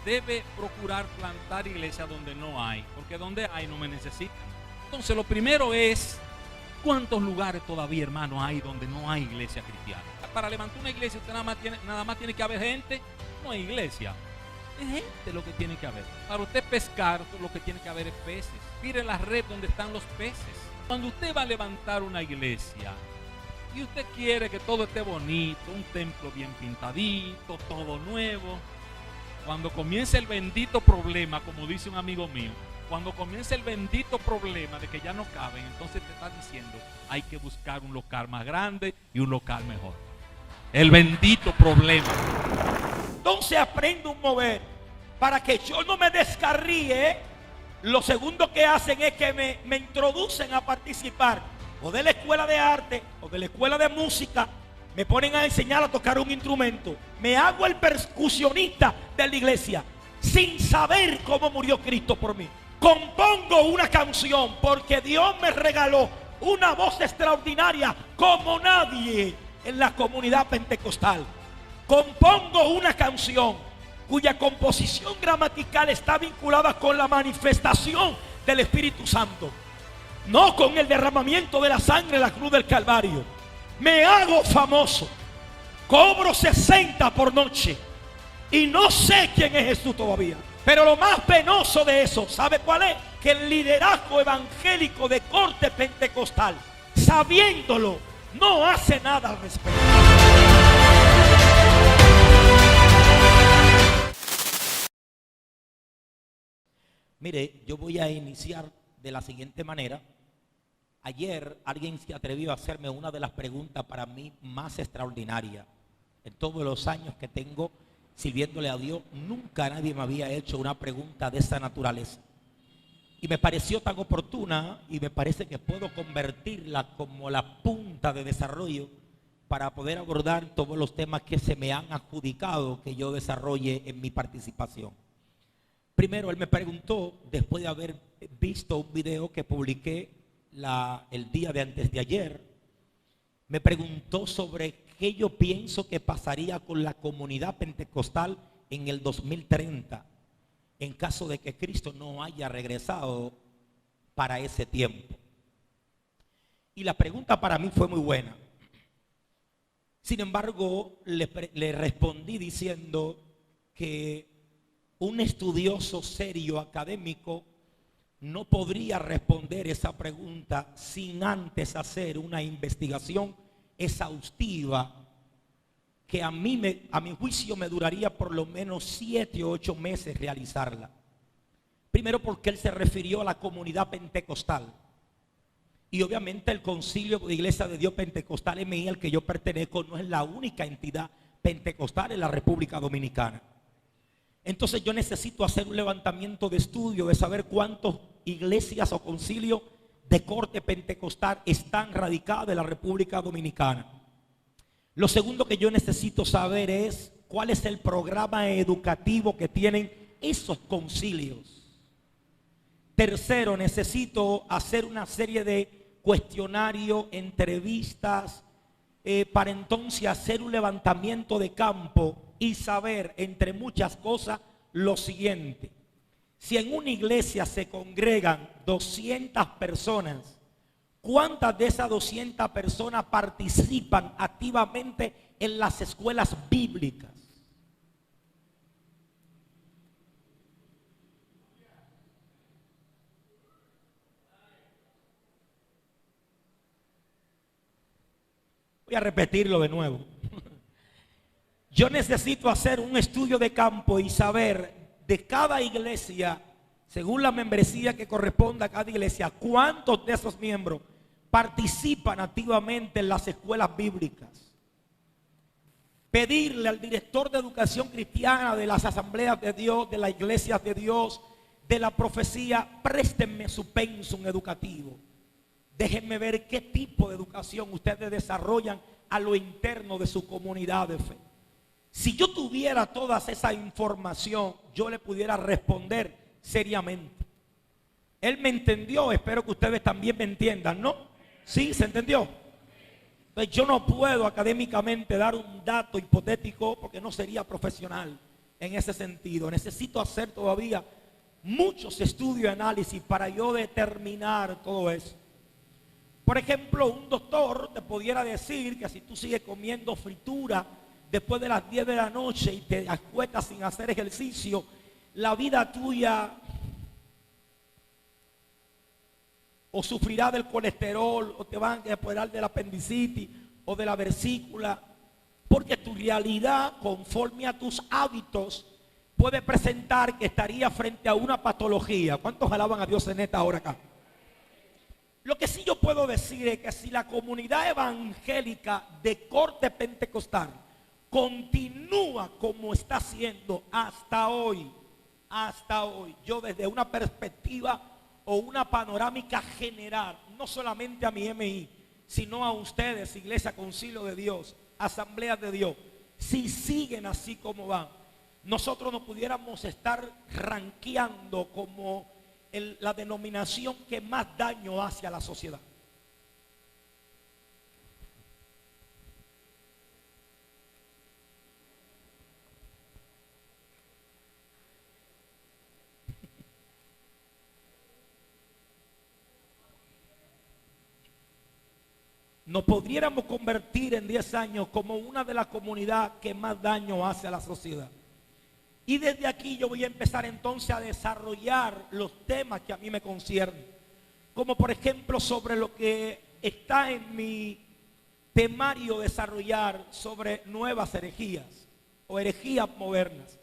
Debe procurar plantar iglesia donde no hay, porque donde hay no me necesitan. Entonces lo primero es, ¿cuántos lugares todavía, hermano, hay donde no hay iglesia cristiana? Para levantar una iglesia usted nada más tiene que haber gente. No hay iglesia, es gente lo que tiene que haber. Para usted pescar, lo que tiene que haber es peces. Mire la red donde están los peces. Cuando usted va a levantar una iglesia y usted quiere que todo esté bonito, un templo bien pintadito, todo nuevo, cuando comience el bendito problema, como dice un amigo mío, cuando comience el bendito problema de que ya no caben, entonces te está diciendo, hay que buscar un local más grande y un local mejor. El bendito problema. Entonces aprendo un mover para que yo no me descarríe. Lo segundo que hacen es que me introducen a participar o de la escuela de arte o de la escuela de música. Me ponen a enseñar a tocar un instrumento. Me hago el percusionista de la iglesia sin saber cómo murió Cristo por mí. Compongo una canción porque Dios me regaló una voz extraordinaria como nadie en la comunidad pentecostal. Compongo una canción cuya composición gramatical está vinculada con la manifestación del Espíritu Santo, no con el derramamiento de la sangre en la cruz del Calvario. Me hago famoso, cobro 60 por noche y no sé quién es Jesús todavía. Pero lo más penoso de eso, ¿sabe cuál es? Que el liderazgo evangélico de corte pentecostal, sabiéndolo, no hace nada al respecto. Mire, yo voy a iniciar de la siguiente manera. Ayer alguien se atrevió a hacerme una de las preguntas para mí más extraordinarias. En todos los años que tengo sirviéndole a Dios, nunca nadie me había hecho una pregunta de esa naturaleza. Y me pareció tan oportuna y me parece que puedo convertirla como la punta de desarrollo para poder abordar todos los temas que se me han adjudicado que yo desarrolle en mi participación. Primero, él me preguntó, después de haber visto un video que publiqué el día de antes de ayer, me preguntó sobre qué yo pienso que pasaría con la comunidad pentecostal en el 2030, en caso de que Cristo no haya regresado para ese tiempo. Y la pregunta para mí fue muy buena. Sin embargo, le respondí diciendo que un estudioso serio académico no podría responder esa pregunta sin antes hacer una investigación exhaustiva que a mi juicio me duraría por lo menos 7 o 8 meses realizarla. Primero porque él se refirió a la comunidad pentecostal. Y obviamente el Concilio de Iglesia de Dios Pentecostal MI al que yo pertenezco no es la única entidad pentecostal en la República Dominicana. Entonces yo necesito hacer un levantamiento de estudio de saber cuántas iglesias o concilios de corte pentecostal están radicadas en la República Dominicana. Lo segundo que yo necesito saber es cuál es el programa educativo que tienen esos concilios. Tercero, necesito hacer una serie de cuestionarios, entrevistas, para entonces hacer un levantamiento de campo y saber, entre muchas cosas, lo siguiente. Si en una iglesia se congregan 200 personas, ¿cuántas de esas 200 personas participan activamente en las escuelas bíblicas? Voy a repetirlo de nuevo. Yo necesito hacer un estudio de campo y saber de cada iglesia, según la membresía que corresponda a cada iglesia, cuántos de esos miembros participan activamente en las escuelas bíblicas. Pedirle al director de educación cristiana de las asambleas de Dios, de las iglesias de Dios, de la profecía, préstenme su pensum educativo. Déjenme ver qué tipo de educación ustedes desarrollan a lo interno de su comunidad de fe. Si yo tuviera toda esa información, yo le pudiera responder seriamente. Él me entendió, espero que ustedes también me entiendan, ¿no? ¿Sí? ¿Se entendió? Pues yo no puedo académicamente dar un dato hipotético porque no sería profesional en ese sentido. Necesito hacer todavía muchos estudios y análisis para yo determinar todo eso. Por ejemplo, un doctor te pudiera decir que si tú sigues comiendo fritura después de las 10 de la noche y te acuestas sin hacer ejercicio, la vida tuya o sufrirá del colesterol, o te van a apoderar de la apendicitis o de la vesícula, porque tu realidad, conforme a tus hábitos, puede presentar que estaría frente a una patología. ¿Cuántos alaban a Dios en esta hora acá? Lo que sí yo puedo decir es que si la comunidad evangélica de corte pentecostal continúa como está haciendo hasta hoy, yo desde una perspectiva o una panorámica general, no solamente a mi MI, sino a ustedes, Iglesia Concilio de Dios, Asamblea de Dios, si siguen así como van, nosotros no pudiéramos estar rankeando como la denominación que más daño hace a la sociedad. Nos podríamos convertir en 10 años como una de las comunidades que más daño hace a la sociedad. Y desde aquí yo voy a empezar entonces a desarrollar los temas que a mí me conciernen. Como por ejemplo sobre lo que está en mi temario desarrollar sobre nuevas herejías o herejías modernas.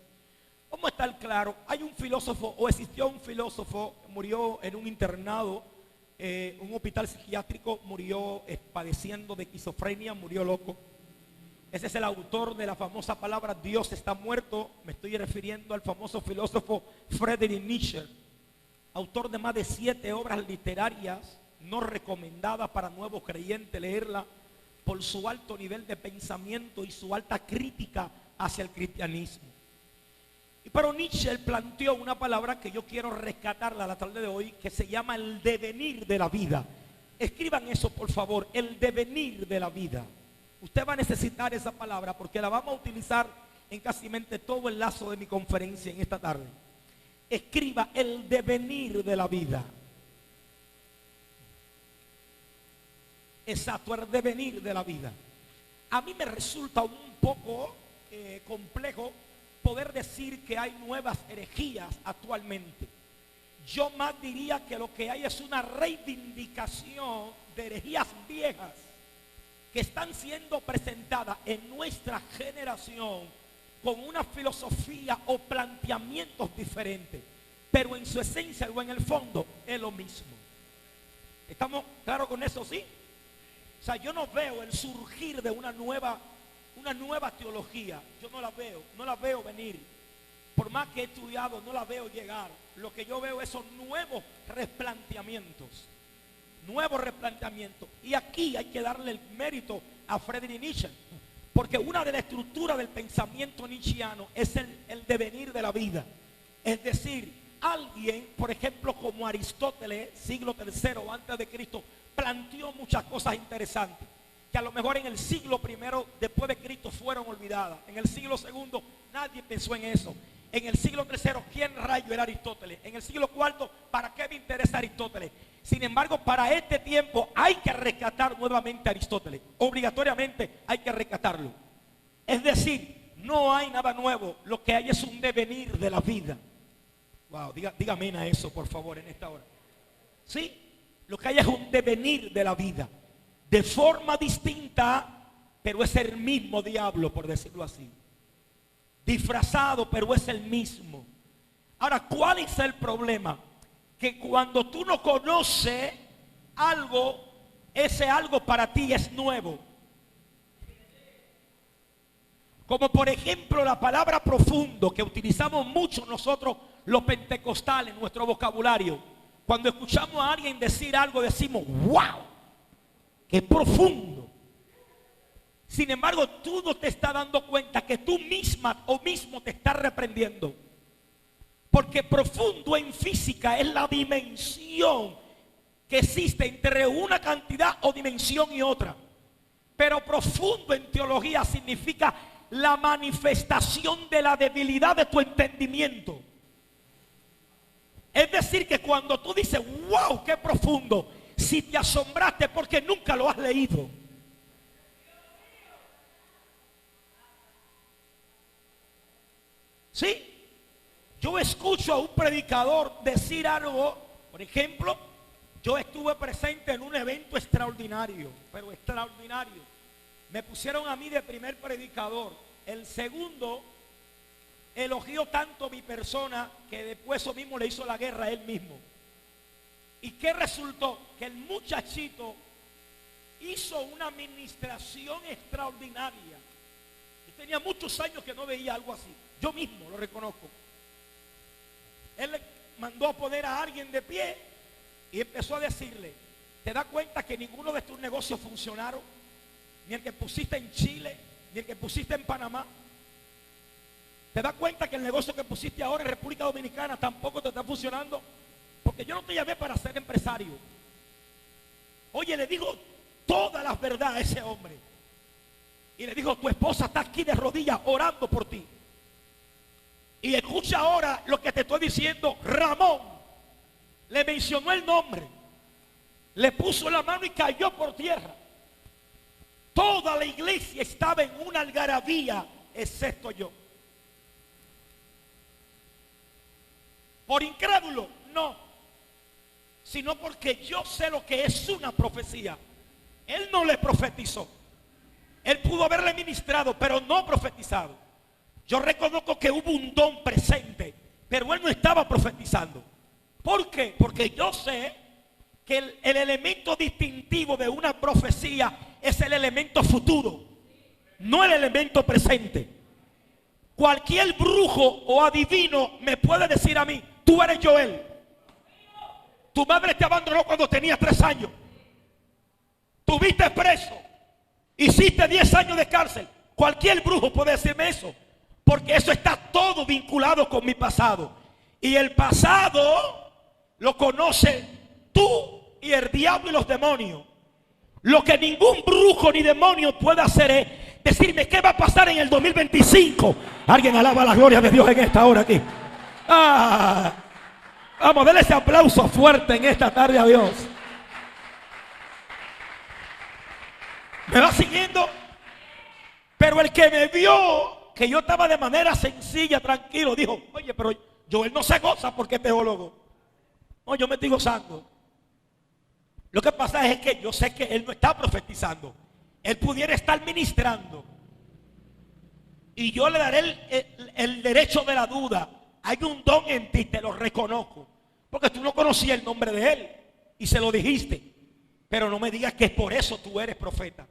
Vamos a estar claro, hay un filósofo o existió un filósofo que murió en un internado, un hospital psiquiátrico, murió padeciendo de esquizofrenia, murió loco. Ese es el autor de la famosa palabra Dios está muerto. Me estoy refiriendo al famoso filósofo Friedrich Nietzsche, autor de más de 7 obras literarias no recomendadas para nuevos creyentes leerla por su alto nivel de pensamiento y su alta crítica hacia el cristianismo. Y pero Nietzsche planteó una palabra que yo quiero rescatarla a la tarde de hoy, que se llama el devenir de la vida. Escriban eso por favor, el devenir de la vida. Usted va a necesitar esa palabra porque la vamos a utilizar en casi todo el lazo de mi conferencia en esta tarde. Escriba el devenir de la vida. Exacto, el devenir de la vida. A mí me resulta un poco complejo poder decir que hay nuevas herejías actualmente. Yo más diría que lo que hay es una reivindicación de herejías viejas que están siendo presentadas en nuestra generación con una filosofía o planteamientos diferentes, pero en su esencia o en el fondo es lo mismo. ¿Estamos claros con eso? Sí. O sea, yo no veo el surgir de una nueva teología. Yo no la veo venir. Por más que he estudiado, no la veo llegar. Lo que yo veo son nuevos replanteamientos. Y aquí hay que darle el mérito a Friedrich Nietzsche, porque una de las estructuras del pensamiento nietzscheano es el devenir de la vida. Es decir, alguien, por ejemplo, como Aristóteles, siglo III antes de Cristo, planteó muchas cosas interesantes que a lo mejor en el siglo I después de Cristo fueron olvidadas. En el siglo II nadie pensó en eso. En el siglo III, ¿quién rayo era Aristóteles? En el siglo IV, ¿para qué me interesa Aristóteles? Sin embargo, para este tiempo hay que rescatar nuevamente a Aristóteles. Obligatoriamente hay que rescatarlo. Es decir, no hay nada nuevo. Lo que hay es un devenir de la vida. Wow, dígame a eso, por favor, en esta hora. Sí, lo que hay es un devenir de la vida. De forma distinta, pero es el mismo diablo, por decirlo así. Disfrazado, pero es el mismo. Ahora, ¿cuál es el problema? Que cuando tú no conoces algo, ese algo para ti es nuevo. Como por ejemplo la palabra profundo, que utilizamos mucho nosotros los pentecostales, nuestro vocabulario, cuando escuchamos a alguien decir algo, decimos, wow, qué profundo. Sin embargo, tú no te estás dando cuenta que tú misma o mismo te estás reprendiendo. Porque profundo en física es la dimensión que existe entre una cantidad o dimensión y otra. Pero profundo en teología significa la manifestación de la debilidad de tu entendimiento. Es decir, que cuando tú dices, wow, qué profundo, si te asombraste porque nunca lo has leído. ¿Sí? Yo escucho a un predicador decir algo, por ejemplo, yo estuve presente en un evento extraordinario, pero extraordinario. Me pusieron a mí de primer predicador. El segundo elogió tanto mi persona que después eso mismo le hizo la guerra a él mismo. ¿Y qué resultó? Que el muchachito hizo una administración extraordinaria. Yo tenía muchos años que no veía algo así. Yo mismo lo reconozco. Él le mandó a poner a alguien de pie y empezó a decirle, ¿te das cuenta que ninguno de tus negocios funcionaron? Ni el que pusiste en Chile, ni el que pusiste en Panamá. ¿Te das cuenta que el negocio que pusiste ahora en República Dominicana tampoco te está funcionando? Porque yo no te llamé para ser empresario. Oye, le digo todas las verdades a ese hombre. Y le digo, tu esposa está aquí de rodillas orando por ti. Y escucha ahora lo que te estoy diciendo. Ramón le mencionó el nombre, le puso la mano y cayó por tierra. Toda la iglesia estaba en una algarabía, excepto yo. ¿Por incrédulo? No. Sino porque yo sé lo que es una profecía. Él no le profetizó. Él pudo haberle ministrado, pero no profetizado. Yo reconozco que hubo un don presente, pero él no estaba profetizando. ¿Por qué? Porque yo sé que el elemento distintivo de una profecía es el elemento futuro, no el elemento presente. Cualquier brujo o adivino me puede decir a mí, tú eres Joel. Tu madre te abandonó cuando tenías 3 años. Tuviste preso. Hiciste 10 años de cárcel. Cualquier brujo puede decirme eso. Porque eso está todo vinculado con mi pasado. Y el pasado lo conoce tú y el diablo y los demonios. Lo que ningún brujo ni demonio puede hacer es decirme qué va a pasar en el 2025. Alguien alaba la gloria de Dios en esta hora aquí. Vamos, denle ese aplauso fuerte en esta tarde a Dios. ¿Me va siguiendo? Pero el que me vio que yo estaba de manera sencilla, tranquilo, dijo, oye, pero Joel no se goza porque es teólogo. No, yo me estoy gozando. Lo que pasa es que yo sé que él no está profetizando. Él pudiera estar ministrando. Y yo le daré el derecho de la duda. Hay un don en ti, te lo reconozco. Porque tú no conocías el nombre de él. Y se lo dijiste. Pero no me digas que es por eso tú eres profeta.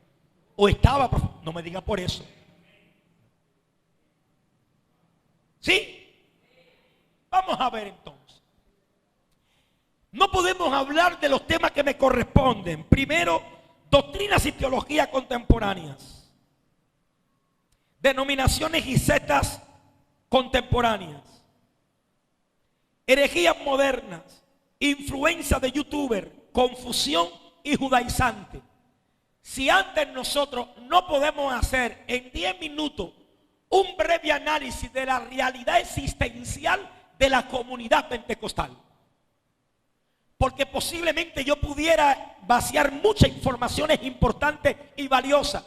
O estaba profeta. No me digas por eso. ¿Sí? Vamos a ver entonces. No podemos hablar de los temas que me corresponden. Primero, doctrinas y teología contemporáneas. Denominaciones y sectas contemporáneas. Herejías modernas. Influencia de youtuber. Confusión y judaizante. Si antes nosotros no podemos hacer en 10 minutos un breve análisis de la realidad existencial de la comunidad pentecostal. Porque posiblemente yo pudiera vaciar muchas informaciones importantes y valiosas,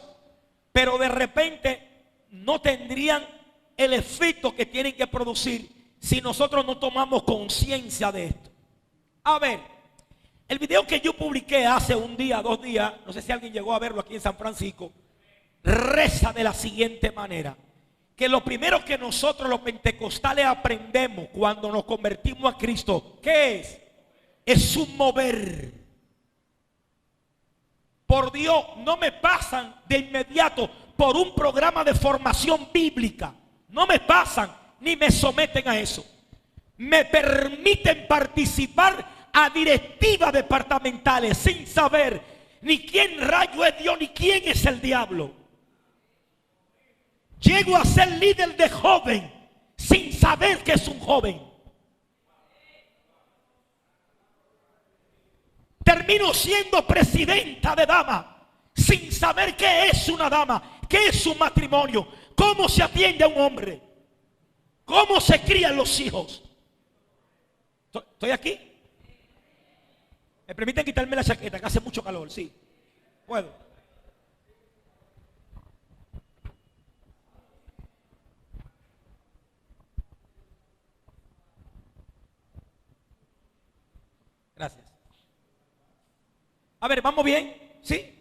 pero de repente no tendrían el efecto que tienen que producir si nosotros no tomamos conciencia de esto. A ver, el video que yo publiqué hace 1 día, 2 días, no sé si alguien llegó a verlo aquí en San Francisco, reza de la siguiente manera. Que lo primero que nosotros los pentecostales aprendemos cuando nos convertimos a Cristo, ¿qué es? Es un mover. Por Dios, no me pasan de inmediato por un programa de formación bíblica. No me pasan ni me someten a eso. me permiten participar a directivas departamentales sin saber ni quién rayo es Dios ni quién es el diablo. Llego a ser líder de joven sin saber que es un joven. Termino siendo presidenta de dama sin saber qué es una dama, qué es un matrimonio, cómo se atiende a un hombre, cómo se crían los hijos. ¿Estoy aquí? ¿Me permiten quitarme la chaqueta? Que hace mucho calor, sí. Puedo. Gracias. A ver, ¿vamos bien? ¿Sí?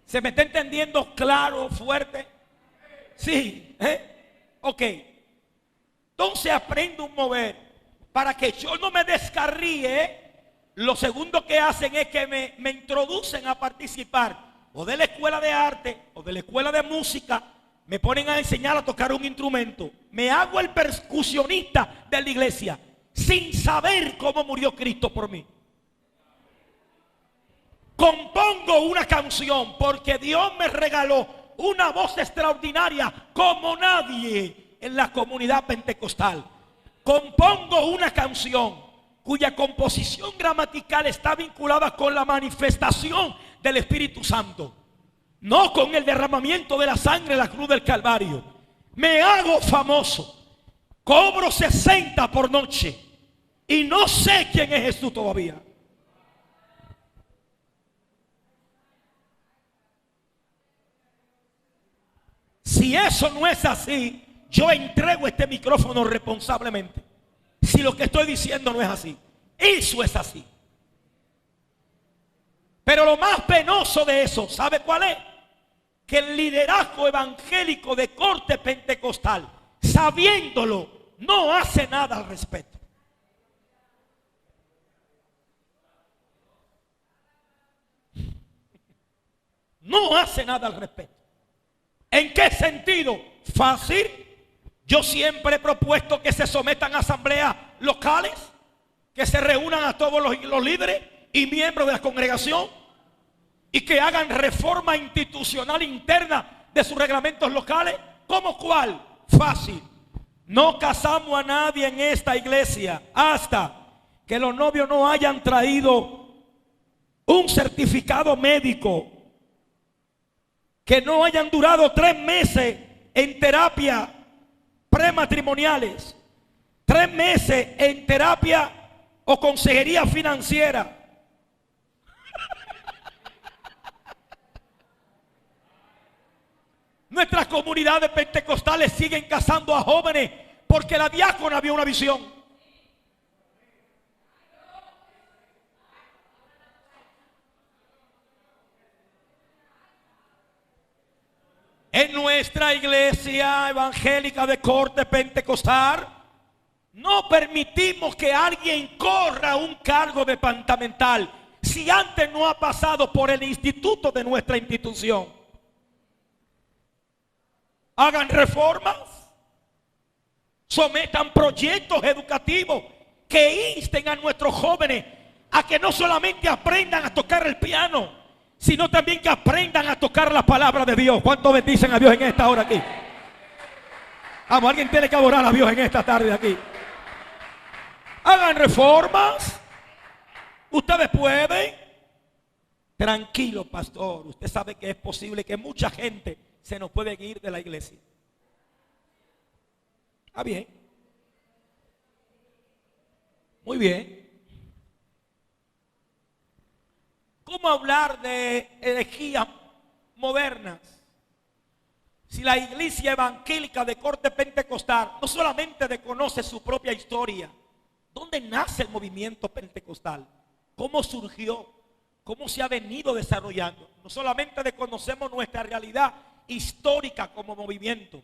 ¿Se me está entendiendo claro, fuerte? Sí. Ok. Entonces aprendo un mover. Para que yo no me descarríe, lo segundo que hacen es que me introducen a participar o de la escuela de arte o de la escuela de música. Me ponen a enseñar a tocar un instrumento. Me hago el percusionista de la iglesia sin saber cómo murió Cristo por mí. Compongo una canción porque Dios me regaló una voz extraordinaria como nadie en la comunidad pentecostal. Compongo una canción cuya composición gramatical está vinculada con la manifestación del Espíritu Santo, no con el derramamiento de la sangre en la cruz del Calvario. Me hago famoso, cobro 60 por noche y no sé quién es Jesús todavía. Si eso no es así, yo entrego este micrófono responsablemente. Si lo que estoy diciendo no es así, eso es así. Pero lo más penoso de eso, ¿sabe cuál es? Que el liderazgo evangélico de corte pentecostal, sabiéndolo, no hace nada al respecto. No hace nada al respecto. ¿En qué sentido? Fácil. Yo siempre he propuesto que se sometan a asambleas locales, que se reúnan a todos los líderes y miembros de la congregación y que hagan reforma institucional interna de sus reglamentos locales. ¿Cómo cuál? Fácil. No casamos a nadie en esta iglesia hasta que los novios no hayan traído un certificado médico, que no hayan durado 3 meses en terapia prematrimoniales, 3 meses en terapia o consejería financiera. Nuestras comunidades pentecostales siguen casando a jóvenes porque la diácona vio una visión. En nuestra iglesia evangélica de corte pentecostal no permitimos que alguien corra un cargo departamental si antes no ha pasado por el instituto de nuestra institución. Hagan reformas, sometan proyectos educativos que insten a nuestros jóvenes a que no solamente aprendan a tocar el piano, sino también que aprendan a tocar la palabra de Dios. ¿Cuántos bendicen a Dios en esta hora aquí? Vamos, alguien tiene que adorar a Dios en esta tarde aquí. Hagan reformas. Ustedes pueden. Tranquilo, pastor. Usted sabe que es posible que mucha gente se nos puede ir de la iglesia. ¿Está bien? Muy bien. ¿Cómo hablar de herejías modernas si la iglesia evangélica de corte pentecostal no solamente desconoce su propia historia? ¿Dónde nace el movimiento pentecostal? ¿Cómo surgió? ¿Cómo se ha venido desarrollando? No solamente desconocemos nuestra realidad histórica como movimiento,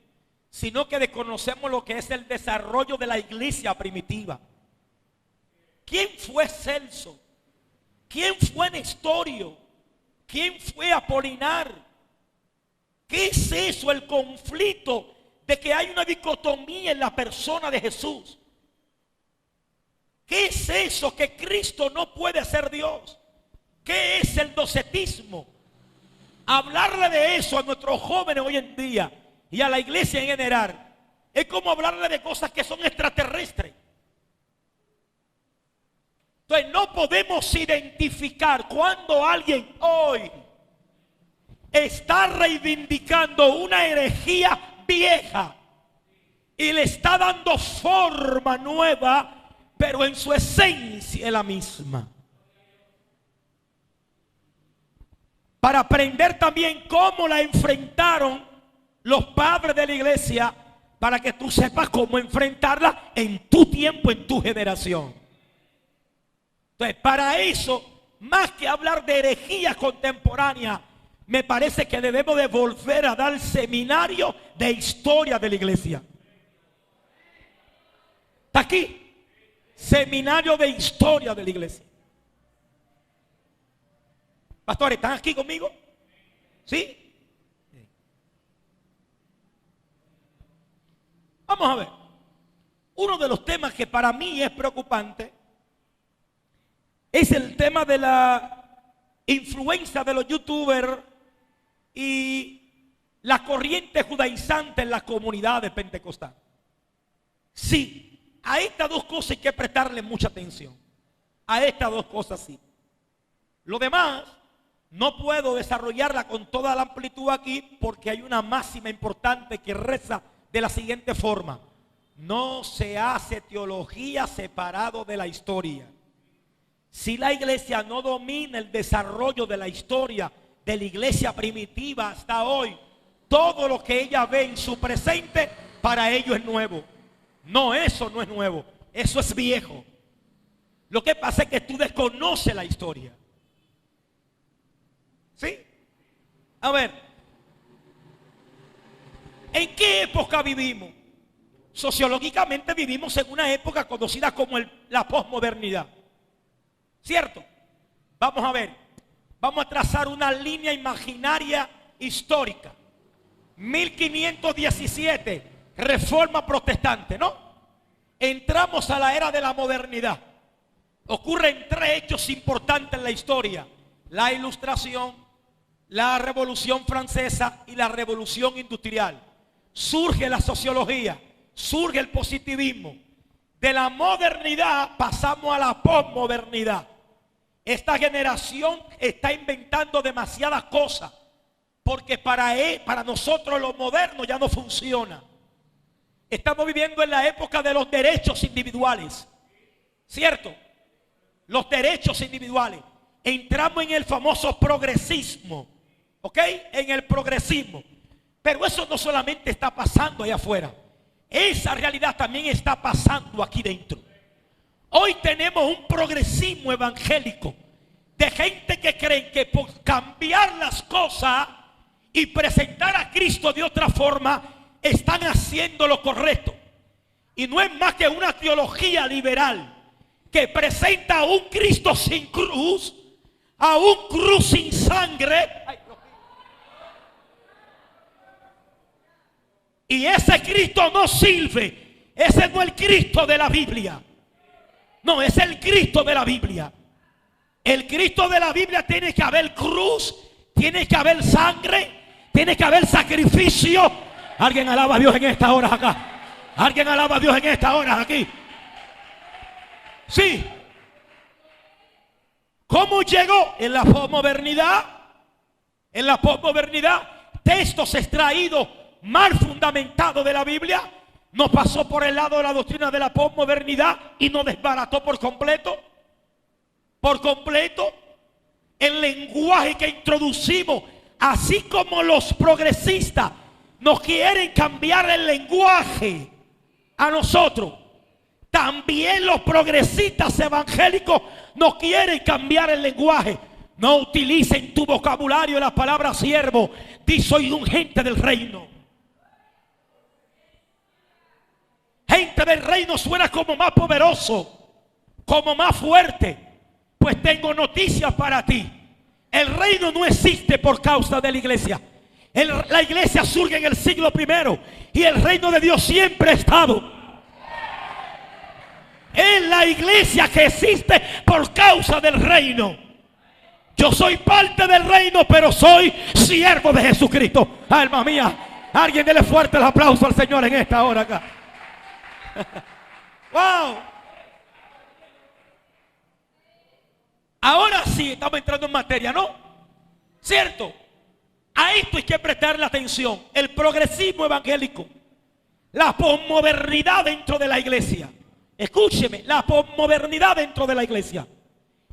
sino que desconocemos lo que es el desarrollo de la iglesia primitiva. ¿Quién fue Celso? ¿Quién fue Nestorio? ¿Quién fue Apolinar? ¿Qué es eso? El conflicto de que hay una dicotomía en la persona de Jesús. ¿Qué es eso que Cristo no puede ser Dios? ¿Qué es el docetismo? Hablarle de eso a nuestros jóvenes hoy en día y a la iglesia en general es como hablarle de cosas que son extraterrestres. Entonces no podemos identificar cuando alguien hoy está reivindicando una herejía vieja y le está dando forma nueva, pero en su esencia es la misma. Para aprender también cómo la enfrentaron los padres de la iglesia, para que tú sepas cómo enfrentarla en tu tiempo, en tu generación. Entonces, para eso, más que hablar de herejía contemporánea, me parece que debemos de volver a dar seminario de historia de la iglesia. ¿Está aquí? Seminario de historia de la iglesia. Pastores, ¿están aquí conmigo? ¿Sí? Vamos a ver. Uno de los temas que para mí es preocupante es el tema de la influencia de los youtubers y la corriente judaizante en la comunidad de Pentecostal. Sí, a estas dos cosas hay que prestarle mucha atención. A estas dos cosas sí. Lo demás no puedo desarrollarla con toda la amplitud aquí porque hay una máxima importante que reza de la siguiente forma: no se hace teología separado de la historia. Si la iglesia no domina el desarrollo de la historia de la iglesia primitiva hasta hoy, todo lo que ella ve en su presente para ellos es nuevo. No, eso no es nuevo, eso es viejo. Lo que pasa es que tú desconoces la historia. ¿Sí? A ver, ¿en qué época vivimos? Sociológicamente vivimos en una época conocida como la posmodernidad. ¿Cierto? Vamos a ver, vamos a trazar una línea imaginaria histórica. 1517, reforma protestante, ¿no? Entramos a la era de la modernidad. Ocurren tres hechos importantes en la historia: la Ilustración, la Revolución Francesa y la Revolución Industrial. Surge la sociología, surge el positivismo. De la modernidad pasamos a la posmodernidad. Esta generación está inventando demasiadas cosas porque para nosotros lo moderno ya no funciona. Estamos viviendo en la época de los derechos individuales, ¿cierto? Los derechos individuales. Entramos en el famoso progresismo, ¿ok? En el progresismo. Pero eso no solamente está pasando allá afuera, esa realidad también está pasando aquí dentro. Hoy tenemos un progresismo evangélico de gente que creen que por cambiar las cosas y presentar a Cristo de otra forma están haciendo lo correcto. Y no es más que una teología liberal que presenta a un Cristo sin cruz, a un cruz sin sangre. Y ese Cristo no sirve. Ese no es el Cristo de la Biblia. No, es el Cristo de la Biblia. El Cristo de la Biblia tiene que haber cruz, tiene que haber sangre, tiene que haber sacrificio. Alguien alaba a Dios en esta hora acá. Alguien alaba a Dios en esta hora aquí. Sí. ¿Cómo llegó? En la posmodernidad. En la posmodernidad, textos extraídos mal fundamentados de la Biblia. Nos pasó por el lado de la doctrina de la posmodernidad y nos desbarató por completo. Por completo. El lenguaje que introducimos, así como los progresistas nos quieren cambiar el lenguaje a nosotros, también los progresistas evangélicos nos quieren cambiar el lenguaje. No utilicen tu vocabulario la palabra siervo. Di soy un gente del reino. Gente del reino suena como más poderoso, como más fuerte. Pues tengo noticias para ti. El reino no existe por causa de la iglesia. La iglesia surge en el siglo I y el reino de Dios siempre ha estado. Es la iglesia que existe por causa del reino. Yo soy parte del reino, pero soy siervo de Jesucristo. Alma mía, alguien dele fuerte el aplauso al Señor en esta hora acá. Wow. Ahora sí estamos entrando en materia, ¿no? ¿Cierto? A esto hay que prestarle atención. El progresismo evangélico, la posmodernidad dentro de la iglesia. Escúcheme, la posmodernidad dentro de la iglesia.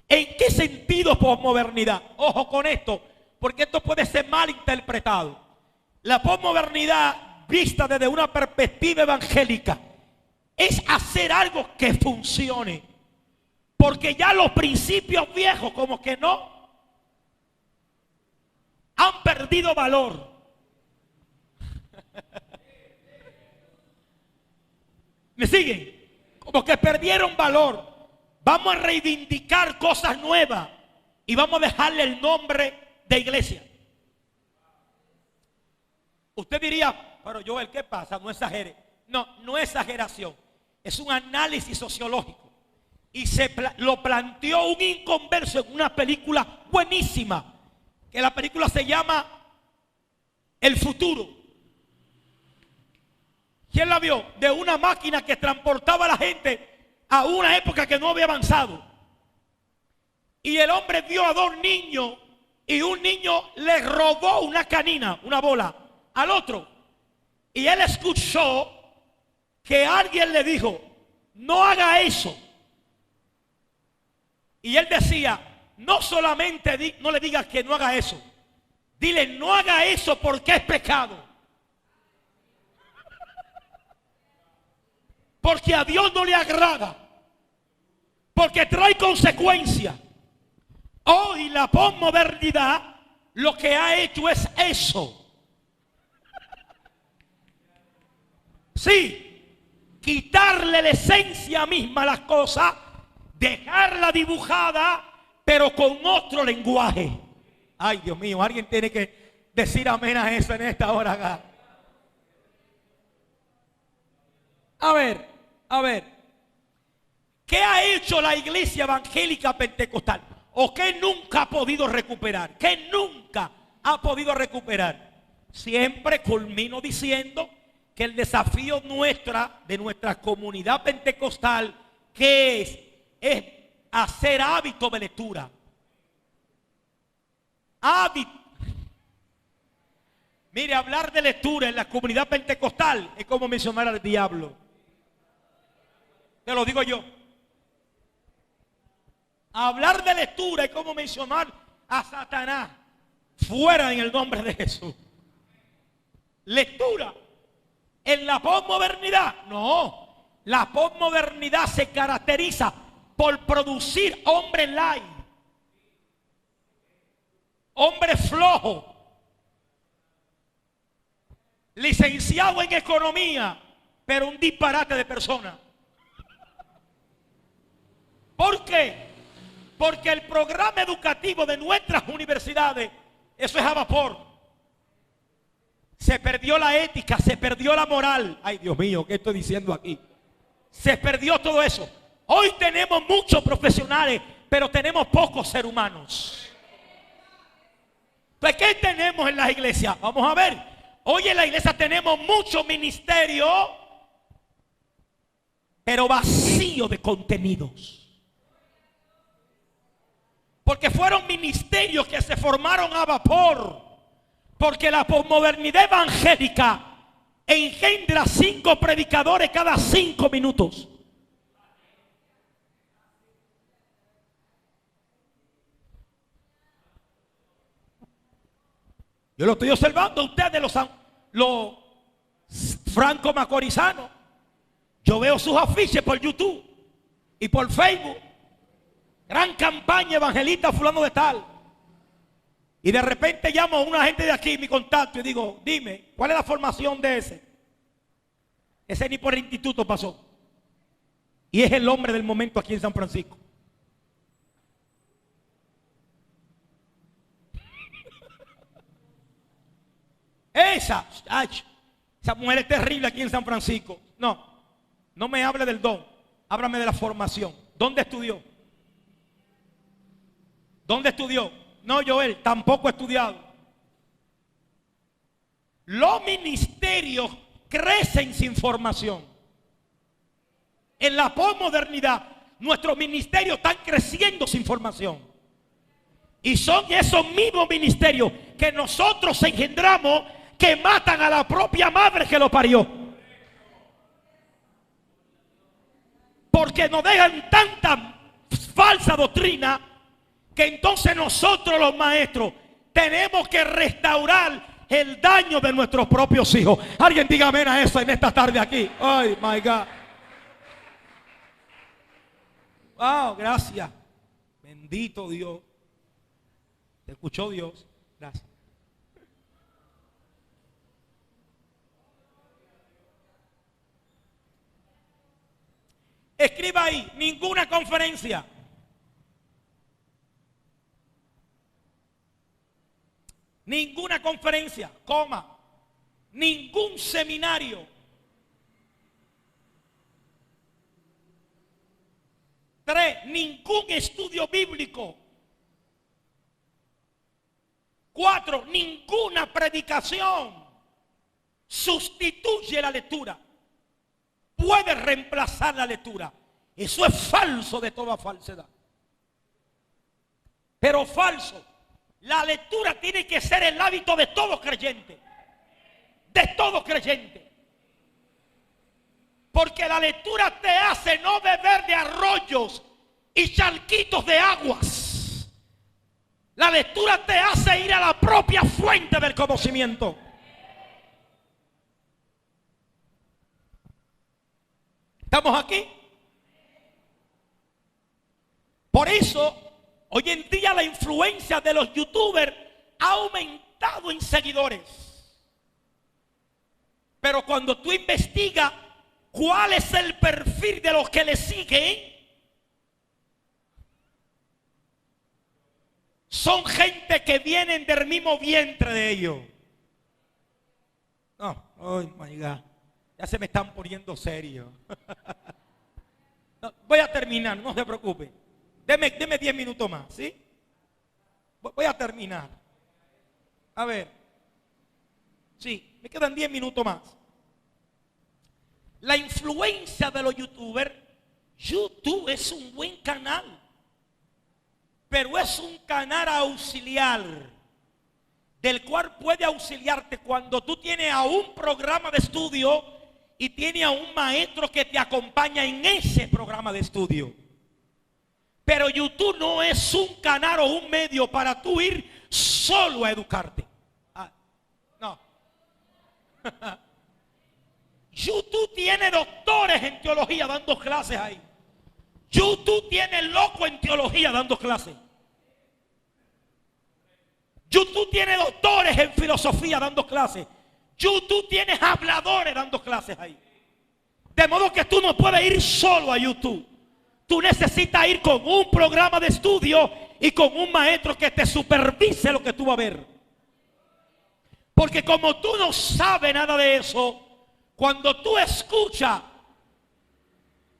¿En qué sentido posmodernidad? Ojo con esto, porque esto puede ser mal interpretado. La posmodernidad, vista desde una perspectiva evangélica, es hacer algo que funcione. Porque ya los principios viejos como que no han perdido valor. ¿Me siguen? Como que perdieron valor. Vamos a reivindicar cosas nuevas y vamos a dejarle el nombre de iglesia. Usted diría, pero Joel, ¿qué pasa? No exagere. No, no es exageración. Es un análisis sociológico. Y lo planteó un inconverso en una película buenísima. Que la película se llama El Futuro. ¿Quién la vio? De una máquina que transportaba a la gente a una época que no había avanzado. Y el hombre vio a dos niños y un niño le robó una canina, una bola, al otro. Y él escuchó que alguien le dijo, no haga eso. Y él decía, no solamente no le digas que no haga eso, dile no haga eso porque es pecado. Porque a Dios no le agrada. Porque trae consecuencias. Hoy la posmodernidad lo que ha hecho es eso. Sí, quitarle la esencia misma a las cosas, dejarla dibujada, pero con otro lenguaje. Ay, Dios mío, alguien tiene que decir amén a eso en esta hora acá. A ver. ¿Qué ha hecho la iglesia evangélica pentecostal? ¿O qué nunca ha podido recuperar? ¿Qué nunca ha podido recuperar? Siempre culmino diciendo que el desafío de nuestra comunidad pentecostal, ¿qué es hacer hábito de lectura. Hábito. Mire, hablar de lectura en la comunidad pentecostal es como mencionar al diablo. Te lo digo yo. Hablar de lectura es como mencionar a Satanás. Fuera en el nombre de Jesús. Lectura. En la posmodernidad, no. La posmodernidad se caracteriza por producir hombres light, hombres flojos, licenciado en economía, pero un disparate de persona. ¿Por qué? Porque el programa educativo de nuestras universidades, eso es a vapor. Se perdió la ética, se perdió la moral. Ay, Dios mío, ¿qué estoy diciendo aquí? Se perdió todo eso. Hoy tenemos muchos profesionales, pero tenemos pocos seres humanos. Entonces, ¿qué tenemos en las iglesias? Vamos a ver. Hoy en la iglesia tenemos muchos ministerios, pero vacío de contenidos. Porque fueron ministerios que se formaron a vapor. Porque la posmodernidad evangélica engendra 5 predicadores cada 5 minutos. Yo lo estoy observando a ustedes, los franco macorizanos. Yo veo sus afiches por YouTube y por Facebook. Gran campaña evangelista fulano de tal. Y de repente llamo a una gente de aquí, mi contacto, y digo, dime, ¿cuál es la formación de ese? Ese ni por el instituto pasó. Y es el hombre del momento aquí en San Francisco. Esa mujer es terrible aquí en San Francisco. No me hable del don. Háblame de la formación. ¿Dónde estudió? ¿Dónde estudió? No, Joel, tampoco he estudiado. Los ministerios crecen sin formación. En la posmodernidad, nuestros ministerios están creciendo sin formación. Y son esos mismos ministerios que nosotros engendramos que matan a la propia madre que lo parió. Porque nos dejan tanta falsa doctrina que entonces nosotros los maestros tenemos que restaurar el daño de nuestros propios hijos. Alguien diga amén a eso en esta tarde aquí. Ay, my God. Wow, gracias. Bendito Dios. ¿Te escuchó Dios? Gracias. Escriba ahí, ninguna conferencia. Ninguna conferencia, coma. Ningún seminario. 3, ningún estudio bíblico. 4, ninguna predicación sustituye la lectura. Puede reemplazar la lectura. Eso es falso de toda falsedad. Pero falso. La lectura tiene que ser el hábito de todo creyente. De todo creyente. Porque la lectura te hace no beber de arroyos y charquitos de aguas. La lectura te hace ir a la propia fuente del conocimiento. ¿Estamos aquí? Por eso, hoy en día la influencia de los youtubers ha aumentado en seguidores. Pero cuando tú investigas cuál es el perfil de los que le siguen, son gente que vienen del mismo vientre de ellos. No, oh my God, ya se me están poniendo serios. No, voy a terminar, no se preocupe. Deme 10 minutos más, ¿sí? Voy a terminar. A ver. Sí, me quedan 10 minutos más. La influencia de los youtubers. YouTube es un buen canal. Pero es un canal auxiliar. Del cual puede auxiliarte cuando tú tienes a un programa de estudio y tienes a un maestro que te acompaña en ese programa de estudio. Pero YouTube no es un canal o un medio para tú ir solo a educarte. No. YouTube tiene doctores en teología dando clases ahí. YouTube tiene loco en teología dando clases. YouTube tiene doctores en filosofía dando clases. YouTube tiene habladores dando clases ahí. De modo que tú no puedes ir solo a YouTube. Tú necesitas ir con un programa de estudio y con un maestro que te supervise lo que tú vas a ver. Porque como tú no sabes nada de eso, cuando tú escuchas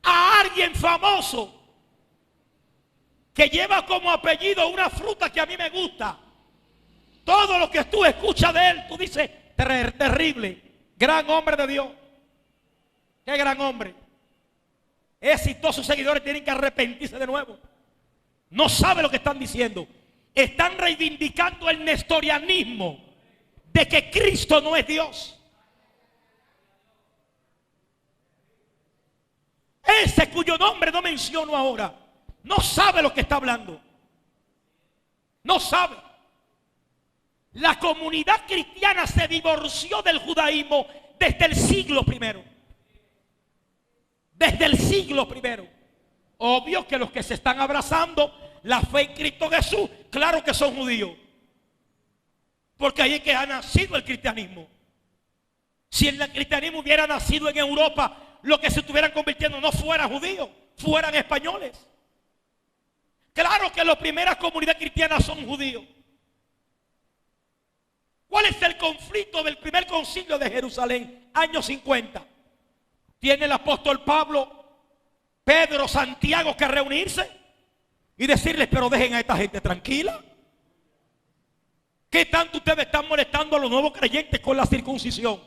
a alguien famoso que lleva como apellido una fruta que a mí me gusta, todo lo que tú escuchas de él, tú dices, terrible, gran hombre de Dios. Qué gran hombre. Todos sus seguidores tienen que arrepentirse de nuevo. No sabe lo que están diciendo. Están reivindicando el nestorianismo de que Cristo no es Dios. Ese cuyo nombre no menciono ahora, no sabe lo que está hablando. No sabe. La comunidad cristiana se divorció del judaísmo desde el siglo I. Desde el siglo I. Obvio que los que se están abrazando la fe en Cristo Jesús, claro que son judíos. Porque ahí es que ha nacido el cristianismo. Si el cristianismo hubiera nacido en Europa, los que se estuvieran convirtiendo no fueran judíos, fueran españoles. Claro que las primeras comunidades cristianas son judíos. ¿Cuál es el conflicto del primer concilio de Jerusalén? Años 50. Tiene el apóstol Pablo Pedro, Santiago, que reunirse y decirles, pero dejen a esta gente tranquila. ¿Qué tanto ustedes están molestando a los nuevos creyentes con la circuncisión?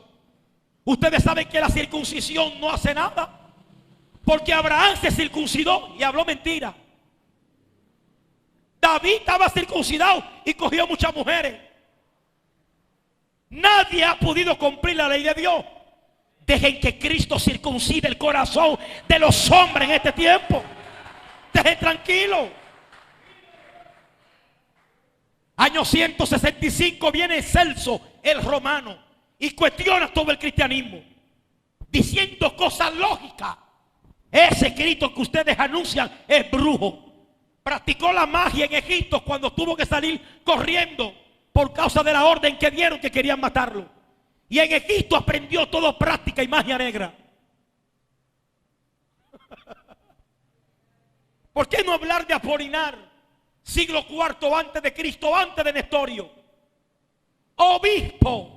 Ustedes saben que la circuncisión no hace nada. Porque Abraham se circuncidó y habló mentira. David estaba circuncidado y cogió muchas mujeres. Nadie ha podido cumplir la ley de Dios. Dejen que Cristo circuncide el corazón de los hombres en este tiempo. Dejen tranquilo. Año 165 viene Celso, el romano, y cuestiona todo el cristianismo, diciendo cosas lógicas. Ese Cristo que ustedes anuncian es brujo. Practicó la magia en Egipto cuando tuvo que salir corriendo por causa de la orden que dieron que querían matarlo. Y en Egipto aprendió todo práctica y magia negra. ¿Por qué no hablar de Apolinar? Siglo IV antes de Cristo, antes de Nestorio. Obispo.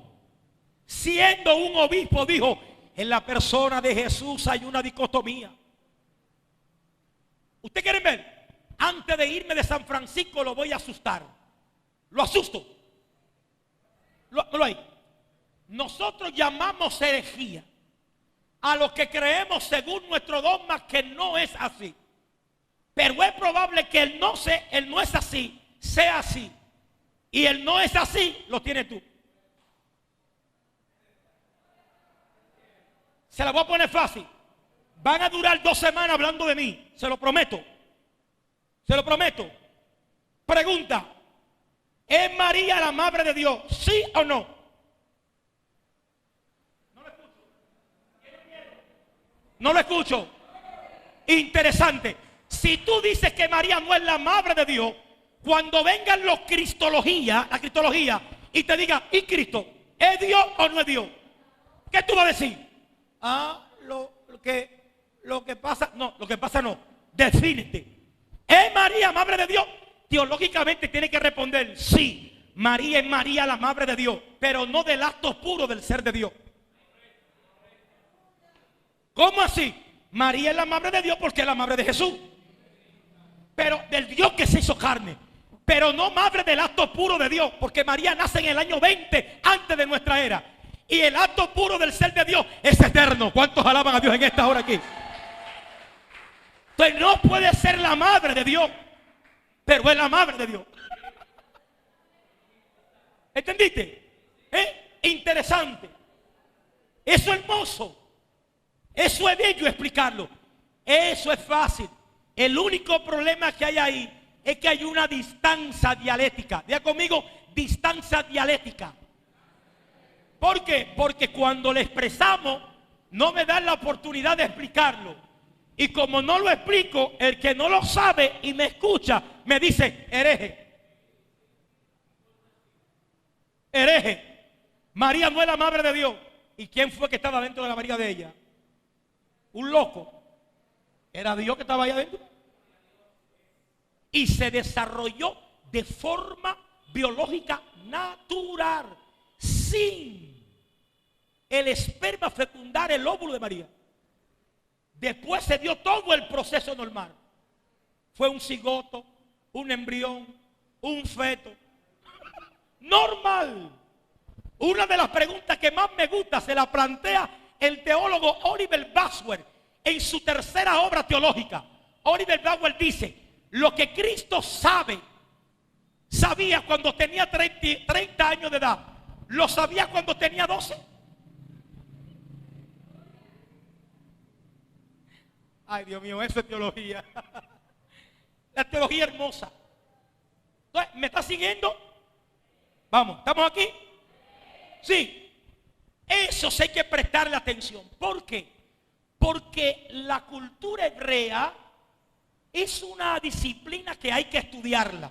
Siendo un obispo dijo, en la persona de Jesús hay una dicotomía. ¿Usted quiere ver? Antes de irme de San Francisco lo voy a asustar. Lo asusto. Lo hay. Nosotros llamamos herejía a lo que creemos según nuestro dogma que no es así. Pero es probable que el no es así, sea así. Y el no es así, lo tienes tú. Se la voy a poner fácil. Van a durar 2 semanas hablando de mí. Se lo prometo. Se lo prometo. Pregunta. ¿Es María la madre de Dios? ¿Sí o no? No lo escucho. No lo escucho. Interesante. Si tú dices que María no es la madre de Dios, cuando vengan los cristología, la cristología, y te diga, ¿y Cristo? ¿Es Dios o no es Dios? ¿Qué tú vas a decir? Lo que pasa, no, lo que pasa no. Defínete. ¿Es María madre de Dios? Teológicamente tiene que responder, sí, María es María la madre de Dios, pero no del acto puro del ser de Dios. ¿Cómo así? María es la madre de Dios porque es la madre de Jesús. Pero del Dios que se hizo carne. Pero no madre del acto puro de Dios, porque María nace en el año 20 antes de nuestra era. Y el acto puro del ser de Dios es eterno. ¿Cuántos alaban a Dios en esta hora aquí? Entonces no puede ser la madre de Dios, pero es la madre de Dios. ¿Entendiste? Interesante. Eso es hermoso. Eso es bello explicarlo. Eso es fácil. El único problema que hay ahí es que hay una distancia dialéctica. Diga conmigo, distancia dialéctica. ¿Por qué? Porque cuando le expresamos, no me dan la oportunidad de explicarlo. Y como no lo explico, el que no lo sabe y me escucha, me dice, hereje. Hereje. María no es la madre de Dios. ¿Y quién fue que estaba dentro de la barriga de ella? Un loco. Era Dios que estaba ahí adentro. Y se desarrolló de forma biológica natural, sin el esperma fecundar el óvulo de María. Después se dio todo el proceso normal. Fue un cigoto, un embrión, un feto. Normal. Una de las preguntas que más me gusta se la plantea el teólogo Oliver Baswell en su tercera obra teológica. Oliver Baswell dice, lo que Cristo sabía cuando tenía 30 años de edad, ¿lo sabía cuando tenía 12? Ay, Dios mío, eso es teología. La teología hermosa. Entonces, ¿me está siguiendo? Vamos, ¿estamos aquí? Sí. Eso sí hay que prestarle atención. ¿Por qué? Porque la cultura hebrea es una disciplina que hay que estudiarla.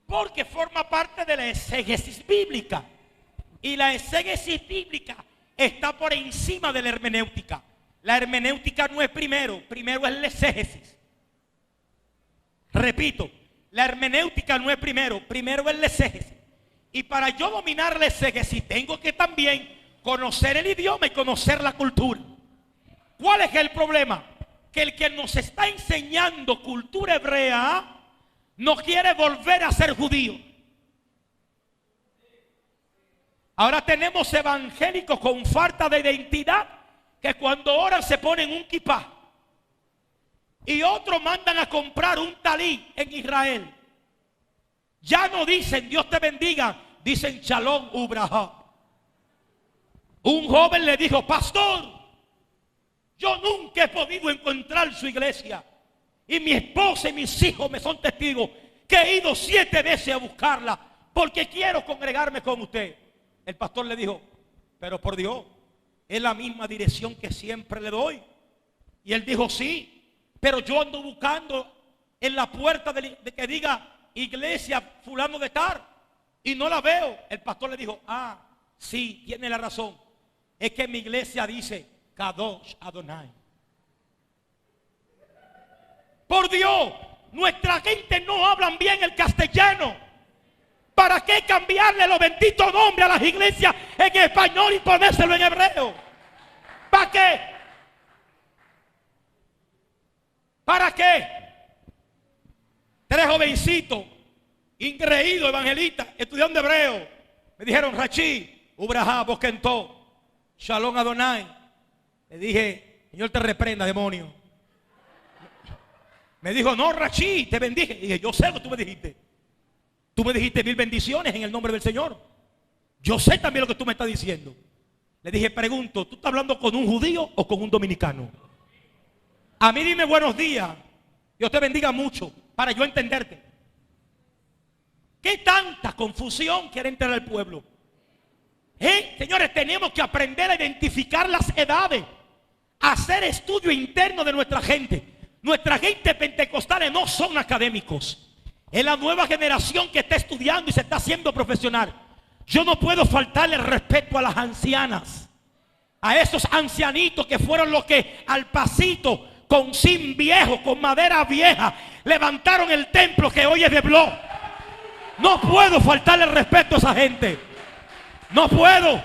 Porque forma parte de la exégesis bíblica. Y la exégesis bíblica está por encima de la hermenéutica. La hermenéutica no es primero es la exégesis. Repito, la hermenéutica no es primero es la exégesis. Y para yo dominar la exégesis tengo que también conocer el idioma y conocer la cultura. ¿Cuál es el problema? que el que nos está enseñando cultura hebrea no quiere volver a ser judío. Ahora tenemos evangélicos con falta de identidad que cuando oran se ponen un kipá. Y otros mandan a comprar un talí en Israel. Ya no dicen Dios te bendiga, dicen Shalom Ubraha. Un joven le dijo: pastor, yo nunca he podido encontrar su iglesia. Y mi esposa y mis hijos me son testigos que he ido 7 veces a buscarla porque quiero congregarme con usted. El pastor le dijo: pero por Dios, es la misma dirección que siempre le doy. Y él dijo: sí, pero yo ando buscando en la puerta de que diga iglesia fulano de tal y no la veo. El pastor le dijo: ah, sí, tiene la razón. Es que mi iglesia dice Kadosh Adonai. Por Dios, nuestra gente no hablan bien el castellano. ¿Para qué cambiarle los benditos nombres a las iglesias en español y ponérselo en hebreo? ¿Para qué? ¿Para qué? 3 jovencitos, ingreídos evangelistas, estudiando hebreo, me dijeron: Rachi, Ubraha, Boquentó, Shalom Adonai. Le dije: Señor te reprenda, demonio. Me dijo: no, Rachi, te bendije. Y dije: yo sé lo que tú me dijiste. Tú me dijiste 1000 bendiciones en el nombre del Señor. Yo sé también lo que tú me estás diciendo. Le dije: pregunto, ¿tú estás hablando con un judío o con un dominicano? A mí dime buenos días. Dios te bendiga mucho para yo entenderte. ¿Qué tanta confusión quiere entrar al pueblo? Señores, tenemos que aprender a identificar las edades, hacer estudio interno de nuestra gente. Nuestra gente pentecostales no son académicos. Es la nueva generación que está estudiando y se está haciendo profesional. Yo no puedo faltarle respeto a las ancianas, a esos ancianitos que fueron los que al pasito, con zinc viejo, con madera vieja, levantaron el templo que hoy es de bloc. No puedo faltarle respeto a esa gente. No puedo.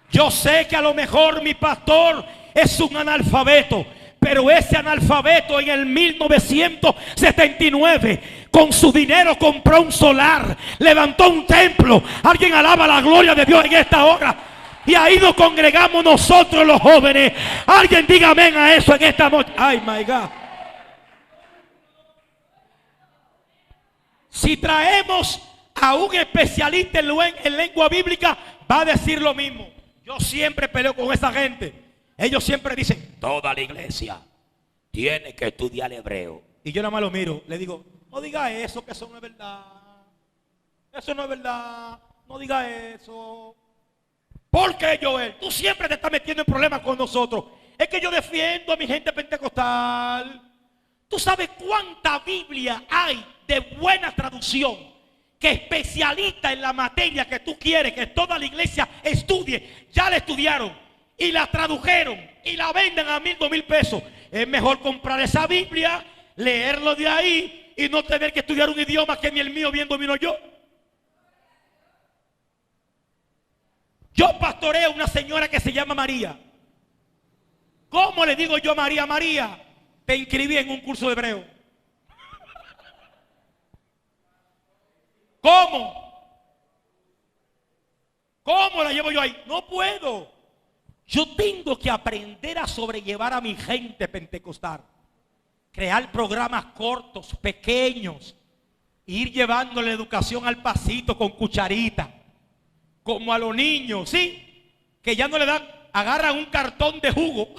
Yo sé que a lo mejor mi pastor es un analfabeto, pero ese analfabeto en el 1979 con su dinero compró un solar, levantó un templo. Alguien alaba la gloria de Dios en esta hora. Y ahí nos congregamos nosotros los jóvenes. Alguien diga amén a eso en esta noche. Ay, my God. Si traemos a un especialista en lengua bíblica, va a decir lo mismo. Yo siempre peleo con esa gente. Ellos siempre dicen: toda la iglesia tiene que estudiar hebreo. Y yo nada más lo miro, le digo: no diga eso, que eso no es verdad. Eso no es verdad. No diga eso. ¿Por qué, Joel? Tú siempre te estás metiendo en problemas con nosotros. Es que yo defiendo a mi gente pentecostal. ¿Tú sabes cuánta Biblia hay de buena traducción, que especialista en la materia que tú quieres que toda la iglesia estudie? Ya la estudiaron y la tradujeron y la venden a 1000, 2000 pesos. Es mejor comprar esa Biblia, leerlo de ahí y no tener que estudiar un idioma que ni el mío bien domino yo. Yo pastoreo a una señora que se llama María. ¿Cómo le digo yo a María? María, te inscribí en un curso de hebreo. ¿Cómo? ¿Cómo la llevo yo ahí? No puedo. Yo tengo que aprender a sobrellevar a mi gente pentecostal. Crear programas cortos, pequeños. Ir llevando la educación al pasito con cucharita. Como a los niños, ¿sí? Que ya no le dan, agarran un cartón de jugo,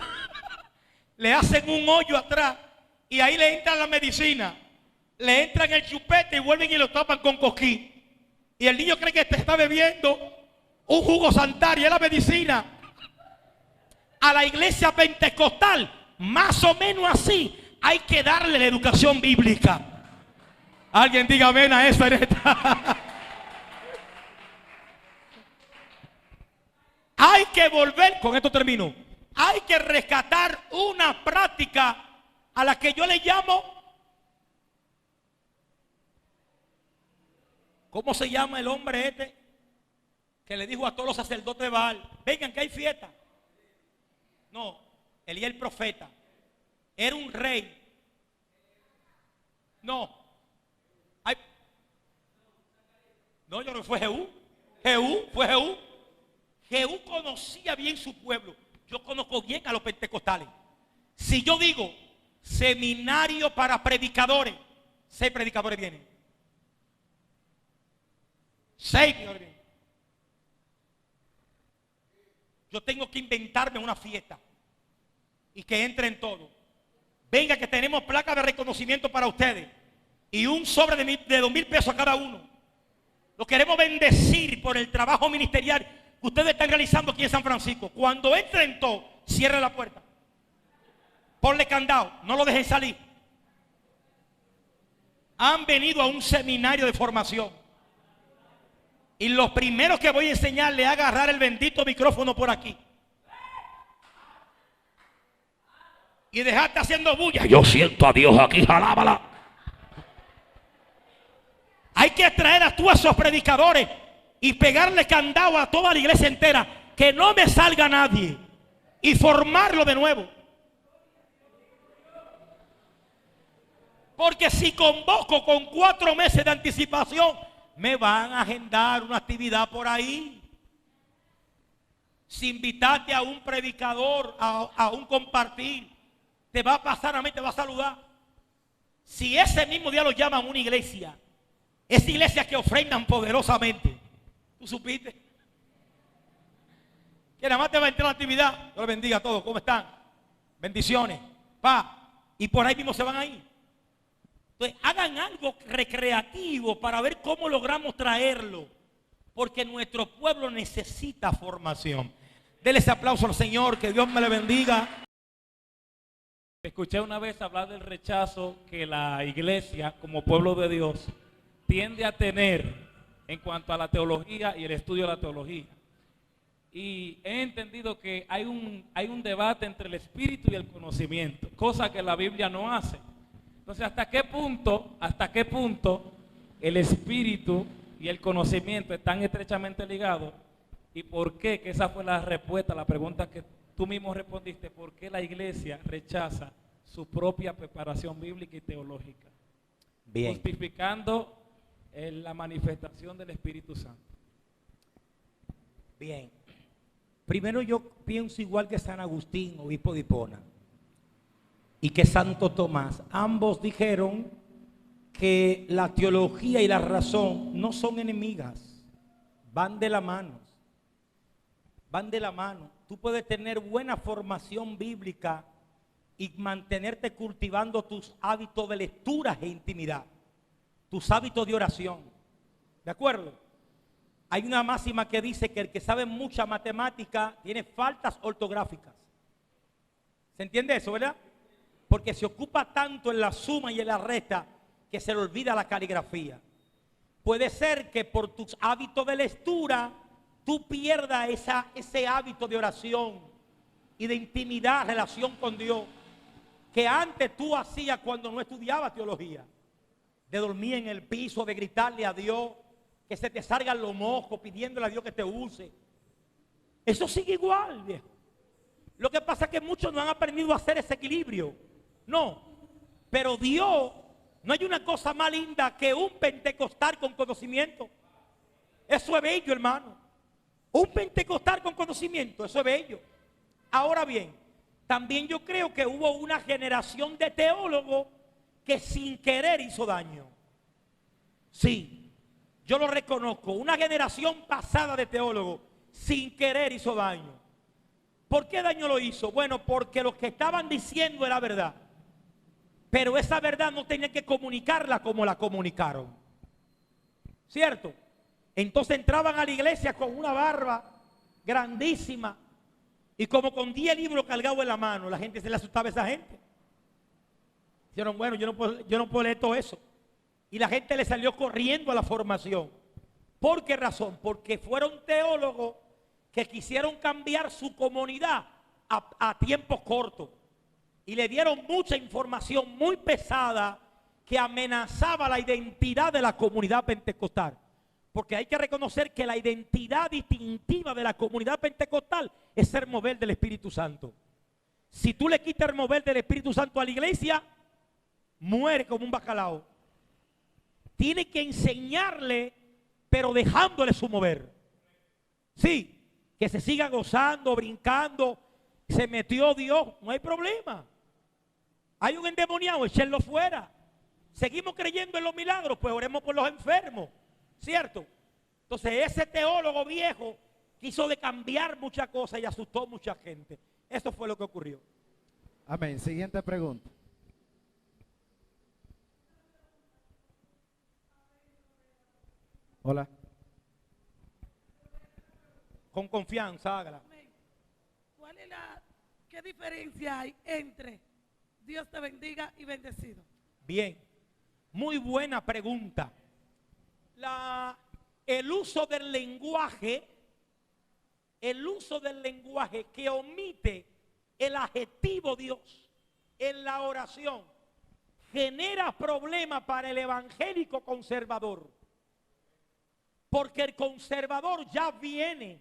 le hacen un hoyo atrás y ahí le entran la medicina, le entran el chupete y vuelven y lo tapan con coquí. Y el niño cree que te está bebiendo un jugo santario, es la medicina. A la iglesia pentecostal, más o menos así, hay que darle la educación bíblica. Alguien diga amén a eso en esta. Hay que volver, con esto termino, hay que rescatar una práctica a la que yo le llamo, ¿cómo se llama el hombre este que le dijo a todos los sacerdotes de Baal: vengan que hay fiesta? No, Elías el profeta. Era un rey. No. Ay. No, yo no fue Jehú. Fue Jehú. Jehú conocía bien su pueblo. Yo conozco bien a los pentecostales. Si yo digo seminario para predicadores, 6 predicadores vienen. 6 predicadores vienen. Yo tengo que inventarme una fiesta y que entren todos. Venga, que tenemos placa de reconocimiento para ustedes y un sobre de 2,000 pesos a cada uno. Lo queremos bendecir por el trabajo ministerial que ustedes están realizando aquí en San Francisco. Cuando entren todos, cierre la puerta. Ponle candado, no lo dejen salir. Han venido a un seminario de formación. Y lo primero que voy a enseñarle es a agarrar el bendito micrófono por aquí. Y dejarte haciendo bulla. Yo siento a Dios aquí, jalábala. Hay que traer a todos esos predicadores y pegarle candado a toda la iglesia entera. Que no me salga nadie. Y formarlo de nuevo. Porque si convoco con 4 meses de anticipación, me van a agendar una actividad por ahí. Si invitaste a un predicador, a un compartir, te va a pasar a mí, te va a saludar. Si ese mismo día lo llaman una iglesia, esa iglesia que ofrendan poderosamente, ¿tú supiste? Que nada más te va a entrar a la actividad. Dios los bendiga a todos, ¿cómo están? Bendiciones, y por ahí mismo se van a ir. Entonces, hagan algo recreativo para ver cómo logramos traerlo. Porque nuestro pueblo necesita formación. Denle ese aplauso al Señor, que Dios me le bendiga. Escuché una vez hablar del rechazo que la iglesia, como pueblo de Dios, tiende a tener en cuanto a la teología y el estudio de la teología. Y he entendido que hay un debate entre el espíritu y el conocimiento, cosa que la Biblia no hace. Entonces, ¿hasta qué punto el espíritu y el conocimiento están estrechamente ligados? ¿Y por qué? Que esa fue la respuesta a la pregunta que tú mismo respondiste. ¿Por qué la iglesia rechaza su propia preparación bíblica y teológica? Bien. Justificando la manifestación del Espíritu Santo. Bien. Primero yo pienso igual que San Agustín, obispo de Hipona, y que Santo Tomás. Ambos dijeron que la teología y la razón no son enemigas, van de la mano. Van de la mano. Tú puedes tener buena formación bíblica y mantenerte cultivando tus hábitos de lectura e intimidad, tus hábitos de oración. ¿De acuerdo? Hay una máxima que dice que el que sabe mucha matemática tiene faltas ortográficas. ¿Se entiende eso, verdad? Porque se ocupa tanto en la suma y en la resta que se le olvida la caligrafía. Puede ser que por tus hábitos de lectura tú pierdas ese hábito de oración y de intimidad, relación con Dios, que antes tú hacías cuando no estudiabas teología. De dormir en el piso, de gritarle a Dios, que se te salgan los mojos pidiéndole a Dios que te use. Eso sigue igual, viejo. Lo que pasa es que muchos no han aprendido a hacer ese equilibrio. No, pero Dios, no hay una cosa más linda que un pentecostal con conocimiento. Eso es bello, hermano. Un pentecostal con conocimiento, eso es bello. Ahora bien, también yo creo que hubo una generación de teólogos que sin querer hizo daño. Sí, yo lo reconozco. Una generación pasada de teólogos sin querer hizo daño. ¿Por qué daño lo hizo? Bueno, porque lo que estaban diciendo era verdad. Pero esa verdad no tenían que comunicarla como la comunicaron. ¿Cierto? Entonces entraban a la iglesia con una barba grandísima y como con 10 libros cargados en la mano. La gente se le asustaba a esa gente. Dijeron, bueno, yo no puedo leer todo eso. Y la gente le salió corriendo a la formación. ¿Por qué razón? Porque fueron teólogos que quisieron cambiar su comunidad a tiempos cortos. Y le dieron mucha información muy pesada que amenazaba la identidad de la comunidad pentecostal. Porque hay que reconocer que la identidad distintiva de la comunidad pentecostal es ser mover del Espíritu Santo. Si tú le quitas el mover del Espíritu Santo a la iglesia, muere como un bacalao. Tiene que enseñarle, pero dejándole su mover. Sí, que se siga gozando, brincando. Se metió Dios, no hay problema. Hay un endemoniado, échenlo fuera. Seguimos creyendo en los milagros, pues oremos por los enfermos, ¿cierto? Entonces ese teólogo viejo quiso de cambiar muchas cosas y asustó a mucha gente. Eso fue lo que ocurrió. Amén. Siguiente pregunta. Hola. Con confianza, hágala. ¿Cuál es qué diferencia hay entre Dios te bendiga y bendecido? Bien, muy buena pregunta. El uso del lenguaje que omite el adjetivo Dios en la oración genera problemas para el evangélico conservador. Porque el conservador ya viene,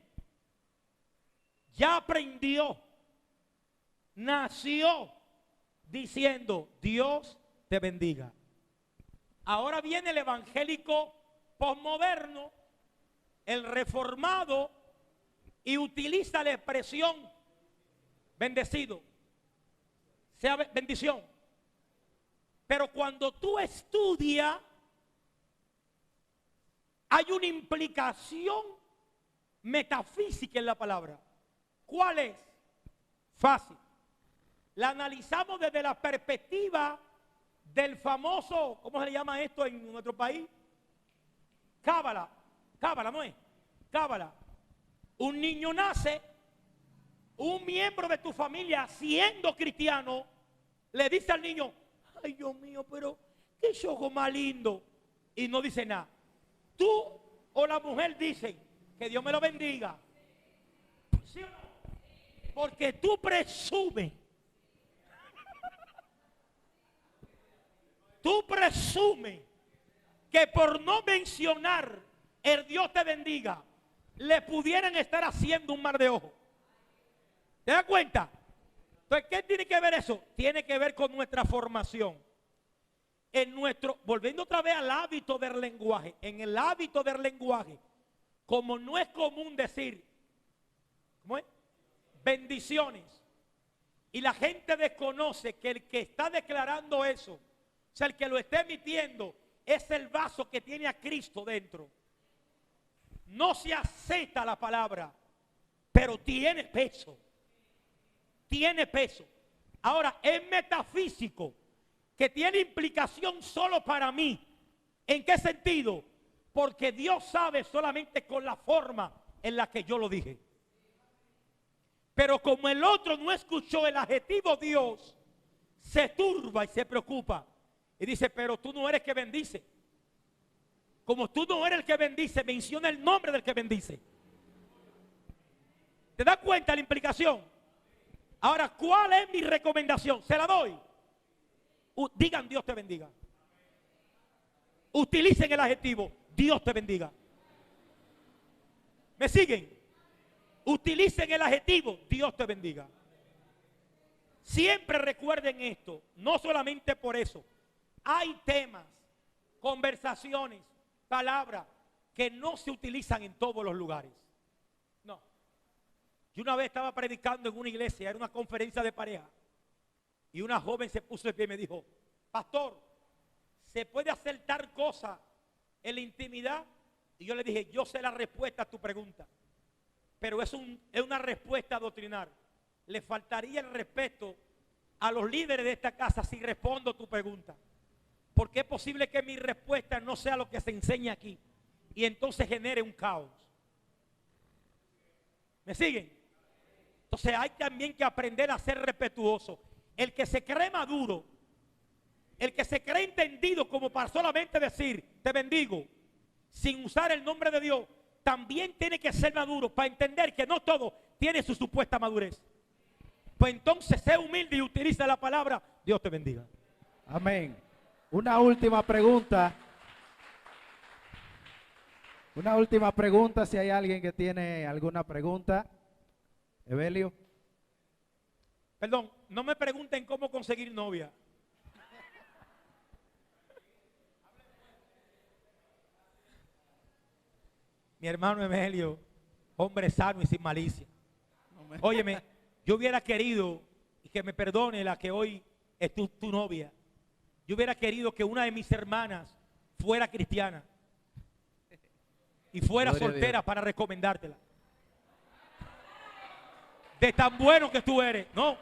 ya aprendió, nació diciendo Dios te bendiga. Ahora viene el evangélico posmoderno, el reformado, y utiliza la expresión bendecido, sea bendición. Pero cuando tú estudias, hay una implicación metafísica en la palabra. ¿Cuál es? Fácil. La analizamos desde la perspectiva del famoso, ¿cómo se le llama esto en nuestro país? Cábala. Cábala, ¿no es? Cábala. Un niño nace, un miembro de tu familia, siendo cristiano, le dice al niño, ay Dios mío, pero qué ojo más lindo. Y no dice nada. Tú o la mujer dicen, que Dios me lo bendiga. ¿Sí o no? Porque tú presumes. Tú presumes que por no mencionar el Dios te bendiga, le pudieran estar haciendo un mar de ojos. ¿Te das cuenta? Entonces, ¿qué tiene que ver eso? Tiene que ver con nuestra formación. Volviendo otra vez al hábito del lenguaje, en el hábito del lenguaje, como no es común decir, ¿cómo es? Bendiciones, y la gente desconoce que el que está declarando eso, o sea, el que lo está emitiendo, es el vaso que tiene a Cristo dentro. No se acepta la palabra, pero tiene peso. Tiene peso. Ahora, es metafísico, que tiene implicación solo para mí. ¿En qué sentido? Porque Dios sabe solamente con la forma en la que yo lo dije. Pero como el otro no escuchó el adjetivo Dios, se turba y se preocupa. Y dice, pero tú no eres el que bendice. Como tú no eres el que bendice, menciona el nombre del que bendice. ¿Te das cuenta la implicación? Ahora, ¿cuál es mi recomendación? Se la doy. Digan Dios te bendiga. Utilicen el adjetivo Dios te bendiga. ¿Me siguen? Utilicen el adjetivo Dios te bendiga. Siempre recuerden esto, no solamente por eso. Hay temas, conversaciones, palabras que no se utilizan en todos los lugares. No. Yo una vez estaba predicando en una iglesia, era una conferencia de pareja, y una joven se puso de pie y me dijo, pastor, ¿se puede hacer tal cosa en la intimidad? Y yo le dije, yo sé la respuesta a tu pregunta, pero es una respuesta doctrinal. Le faltaría el respeto a los líderes de esta casa si respondo tu pregunta. Porque es posible que mi respuesta no sea lo que se enseña aquí y entonces genere un caos. ¿Me siguen? Entonces hay también que aprender a ser respetuoso. El que se cree maduro, el que se cree entendido como para solamente decir te bendigo sin usar el nombre de Dios, también tiene que ser maduro para entender que no todo tiene su supuesta madurez. Pues entonces sé humilde y utiliza la palabra Dios te bendiga. Amén. Una última pregunta. Una última pregunta, si hay alguien que tiene alguna pregunta. Evelio. Perdón, no me pregunten cómo conseguir novia. Mi hermano Emelio, hombre sano y sin malicia. Óyeme, yo hubiera querido, y que me perdone la que hoy es tu novia, yo hubiera querido que una de mis hermanas fuera cristiana y fuera Gloria a soltera Dios. para recomendártela. De tan bueno que tú eres. No,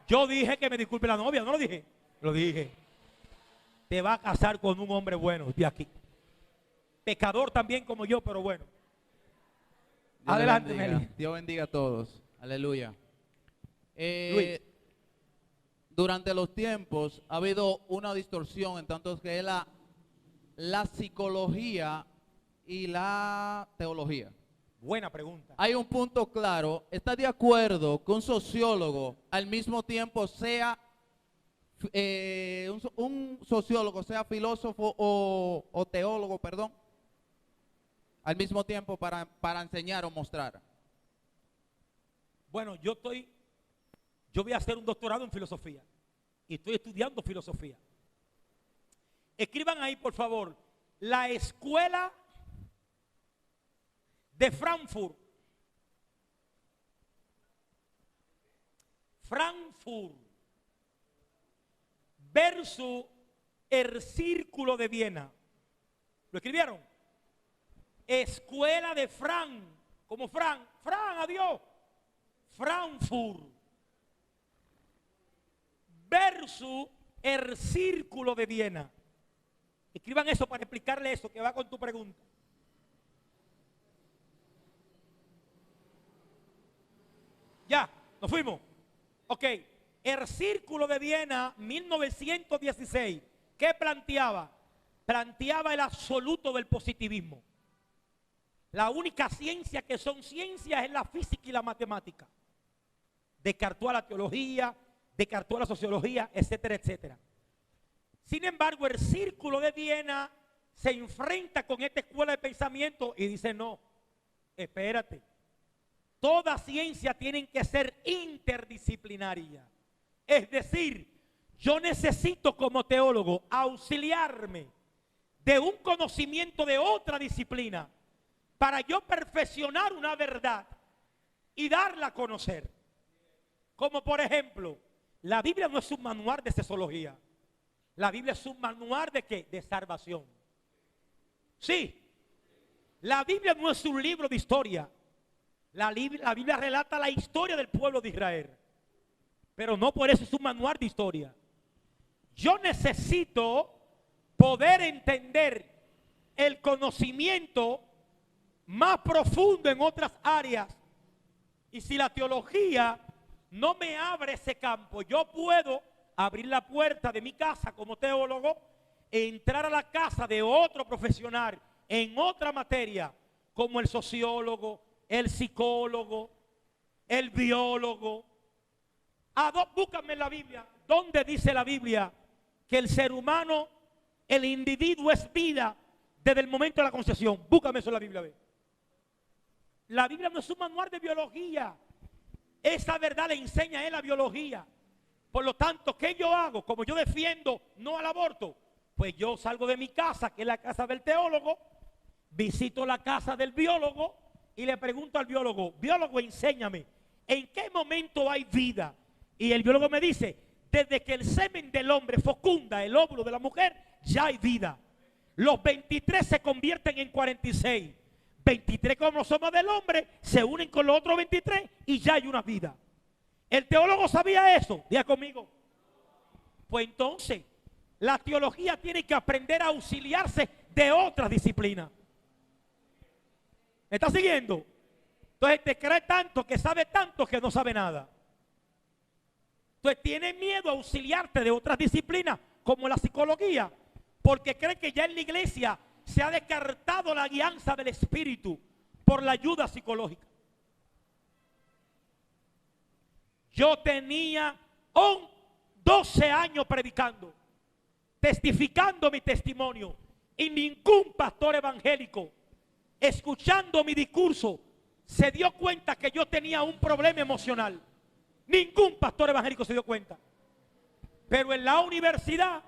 yo dije que me disculpe la novia, no lo dije. Lo dije. Te va a casar con un hombre bueno de aquí. Pecador también como yo, pero bueno. Dios le Adelante, bendiga. Meli. Dios bendiga a todos. Aleluya. Luis. Durante los tiempos ha habido una distorsión en tanto que es la psicología y la teología. Buena pregunta. Hay un punto claro. ¿Está de acuerdo que un sociólogo al mismo tiempo sea un sociólogo, sea filósofo o teólogo, perdón, al mismo tiempo para enseñar o mostrar? Bueno, yo voy a hacer un doctorado en filosofía y estoy estudiando filosofía. Escriban ahí, por favor, la escuela de Frankfurt. Frankfurt versus el Círculo de Viena. ¿Lo escribieron? Escuela de Frank, como Frank, adiós. Frankfurt versus el Círculo de Viena. Escriban eso para explicarle eso que va con tu pregunta. Ya, nos fuimos. Ok, el Círculo de Viena, 1916, ¿qué planteaba? Planteaba el absoluto del positivismo. La única ciencia que son ciencias es la física y la matemática. Descartó a la teología, descartó a la sociología, etcétera, etcétera. Sin embargo, el Círculo de Viena se enfrenta con esta escuela de pensamiento y dice, no, espérate. Toda ciencia tiene que ser interdisciplinaria. Es decir, yo necesito como teólogo auxiliarme de un conocimiento de otra disciplina para yo perfeccionar una verdad y darla a conocer. Como por ejemplo, la Biblia no es un manual de sexología. La Biblia es un manual de ¿qué? De salvación. Sí, la Biblia no es un libro de historia. La Biblia relata la historia del pueblo de Israel. Pero no por eso es un manual de historia. Yo necesito poder entender el conocimiento más profundo en otras áreas. Y si la teología no me abre ese campo, yo puedo abrir la puerta de mi casa como teólogo e entrar a la casa de otro profesional en otra materia, como el sociólogo, el psicólogo, el biólogo. Búscame en la Biblia. ¿Dónde dice la Biblia que el ser humano, el individuo es vida desde el momento de la concepción? Búscame eso en la Biblia. Ve. La Biblia no es un manual de biología. Esa verdad le enseña a él la biología. Por lo tanto, ¿qué yo hago? Como yo defiendo no al aborto, pues yo salgo de mi casa, que es la casa del teólogo, visito la casa del biólogo y le pregunto al biólogo, biólogo, enséñame, ¿en qué momento hay vida? Y el biólogo me dice, desde que el semen del hombre fecunda el óvulo de la mujer, ya hay vida. Los 23 se convierten en 46. 23 cromosomas del hombre se unen con los otros 23 y ya hay una vida. ¿El teólogo sabía eso? Diga conmigo. Pues entonces, la teología tiene que aprender a auxiliarse de otras disciplinas. ¿Me está siguiendo? Entonces te cree tanto que sabe tanto que no sabe nada. Entonces tiene miedo a auxiliarte de otras disciplinas como la psicología, porque cree que ya en la iglesia se ha descartado la guianza del Espíritu por la ayuda psicológica. Yo tenía 12 años predicando, testificando mi testimonio, y ningún pastor evangélico, escuchando mi discurso, se dio cuenta que yo tenía un problema emocional. Ningún pastor evangélico se dio cuenta. Pero en la universidad,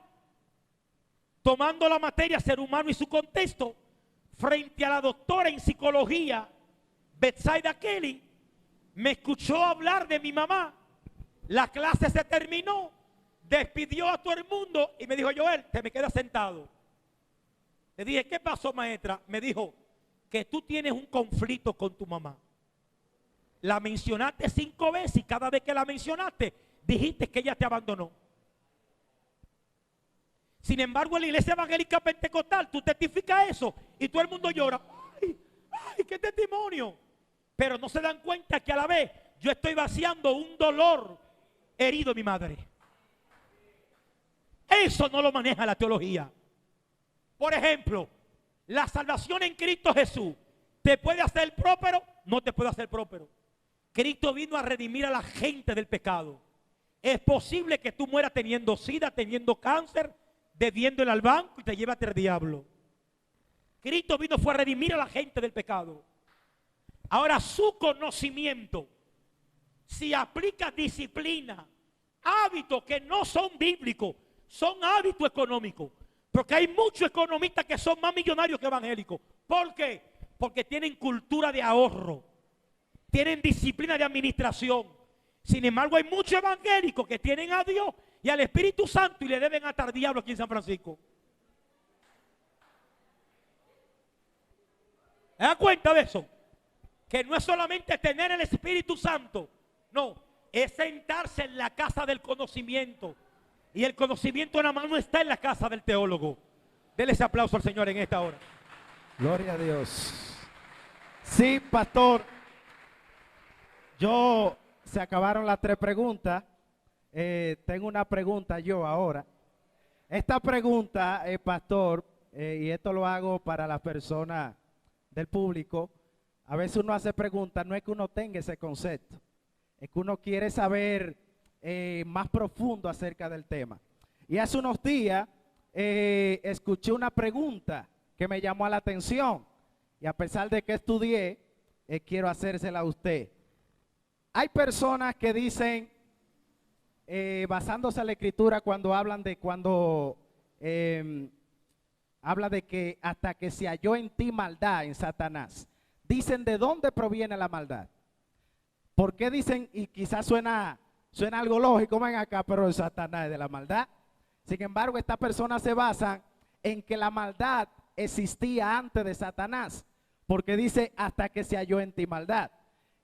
tomando la materia ser humano y su contexto, frente a la doctora en psicología, Betsaida Kelly, me escuchó hablar de mi mamá. La clase se terminó, despidió a todo el mundo y me dijo: Joel, te me quedas sentado. Le dije: ¿qué pasó, maestra? Me dijo: que tú tienes un conflicto con tu mamá. La mencionaste 5 veces y cada vez que la mencionaste dijiste que ella te abandonó. Sin embargo, en la iglesia evangélica pentecostal tú testificas eso y todo el mundo llora. ¡Ay, ay, qué testimonio! Pero no se dan cuenta que a la vez yo estoy vaciando un dolor herido en mi madre. Eso no lo maneja la teología. Por ejemplo, la salvación en Cristo Jesús te puede hacer próspero, no te puede hacer próspero. Cristo vino a redimir a la gente del pecado. Es posible que tú mueras teniendo sida, teniendo cáncer, debiéndole al banco y te llévate el diablo. Cristo fue a redimir a la gente del pecado. Ahora, su conocimiento, si aplica disciplina, hábitos que no son bíblicos, son hábitos económicos. Porque hay muchos economistas que son más millonarios que evangélicos. ¿Por qué? Porque tienen cultura de ahorro, tienen disciplina de administración. Sin embargo, hay muchos evangélicos que tienen a Dios y al Espíritu Santo y le deben hasta al diablo aquí en San Francisco. ¿Se da cuenta de eso? Que no es solamente tener el Espíritu Santo, no, es sentarse en la casa del conocimiento. Y el conocimiento nada más no está en la casa del teólogo. Denle ese aplauso al Señor en esta hora. Gloria a Dios. Sí, pastor. Se acabaron las 3 preguntas. Tengo una pregunta yo ahora. Esta pregunta, pastor, y esto lo hago para las personas del público. A veces uno hace preguntas, no es que uno tenga ese concepto, es que uno quiere saber más profundo acerca del tema. Y hace unos días escuché una pregunta que me llamó la atención y a pesar de que estudié, quiero hacérsela a usted. Hay personas que dicen, basándose en la escritura, cuando hablan de habla de que hasta que se halló en ti maldad en Satanás, dicen de dónde proviene la maldad. ¿Por qué dicen? Y quizás suena algo lógico, ven acá, pero el Satanás es de la maldad. Sin embargo, estas personas se basan en que la maldad existía antes de Satanás, porque dice hasta que se halló en ti maldad.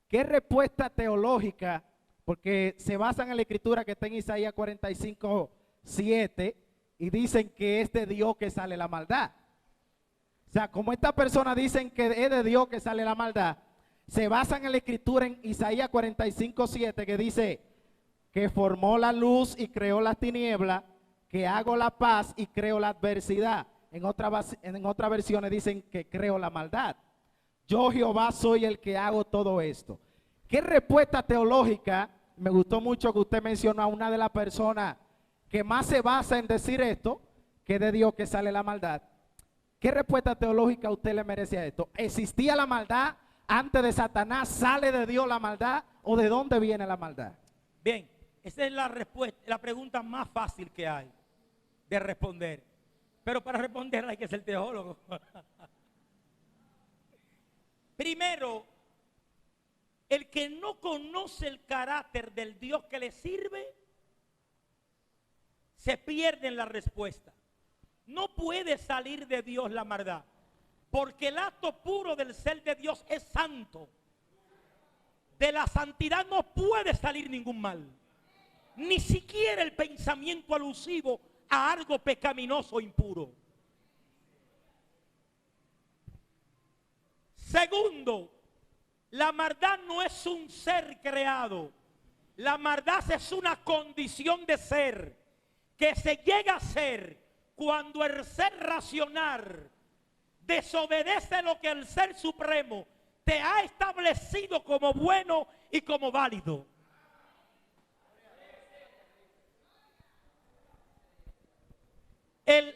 ¿Qué respuesta teológica? Porque se basan en la escritura que está en Isaías 45:7 y dicen que es de Dios que sale la maldad. O sea, como estas personas dicen que es de Dios que sale la maldad, se basan en la escritura en Isaías 45:7 que dice que formó la luz y creó las tinieblas, que hago la paz y creo la adversidad. En otras versiones dicen que creo la maldad. Yo, Jehová, soy el que hago todo esto. ¿Qué respuesta teológica? Me gustó mucho que usted mencionó a una de las personas que más se basa en decir esto, que es de Dios que sale la maldad. ¿Qué respuesta teológica usted le merece a esto? ¿Existía la maldad antes de Satanás? ¿Sale de Dios la maldad? ¿O de dónde viene la maldad? Bien, esa es la respuesta, la pregunta más fácil que hay de responder. Pero para responderla hay que ser teólogo. Primero, el que no conoce el carácter del Dios que le sirve, se pierde en la respuesta. No puede salir de Dios la maldad, porque el acto puro del ser de Dios es santo. De la santidad no puede salir ningún mal, ni siquiera el pensamiento alusivo a algo pecaminoso o impuro. Segundo, la maldad no es un ser creado. La maldad es una condición de ser que se llega a ser cuando el ser racional desobedece lo que el ser supremo te ha establecido como bueno y como válido.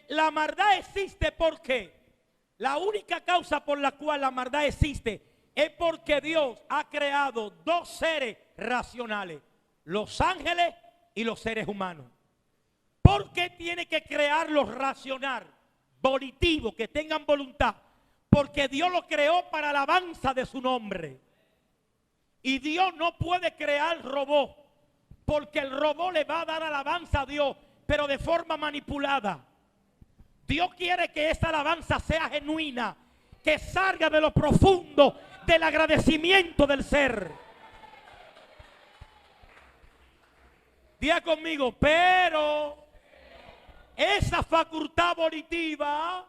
La maldad existe porque la única causa por la cual la maldad existe es porque Dios ha creado dos seres racionales, los ángeles y los seres humanos. ¿Por qué tiene que crearlos racional, volitivo, que tengan voluntad? Porque Dios lo creó para alabanza de su nombre. Y Dios no puede crear robot, porque el robot le va a dar alabanza a Dios, pero de forma manipulada. Dios quiere que esa alabanza sea genuina, que salga de lo profundo del agradecimiento del ser. Diga conmigo, pero esa facultad volitiva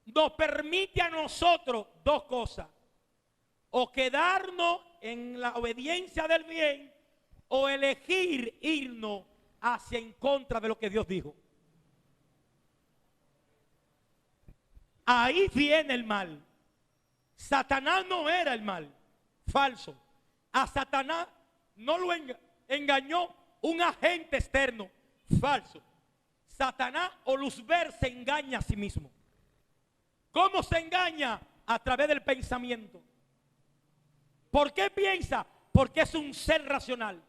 nos permite a nosotros dos cosas: o quedarnos en la obediencia del bien, o elegir irnos hacia en contra de lo que Dios dijo. Ahí viene el mal. Satanás no era el mal, falso. A Satanás no lo engañó un agente externo, falso. Satanás o Lucifer se engaña a sí mismo. ¿Cómo se engaña? A través del pensamiento. ¿Por qué piensa? Porque es un ser racional.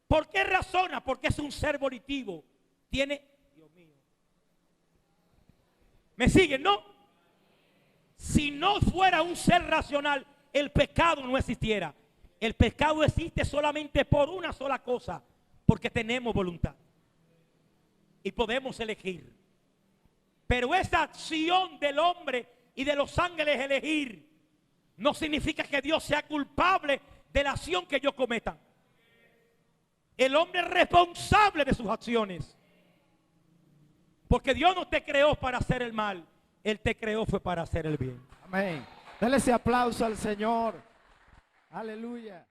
¿Por qué razona? Porque es un ser volitivo. Tiene, Dios mío. ¿Me siguen, no? Si no fuera un ser racional, el pecado no existiera. El pecado existe solamente por una sola cosa: porque tenemos voluntad y podemos elegir. Pero esa acción del hombre y de los ángeles elegir no significa que Dios sea culpable de la acción que ellos cometan. El hombre es responsable de sus acciones, porque Dios no te creó para hacer el mal, Él te creó fue para hacer el bien. Amén. Dale ese aplauso al Señor. Aleluya.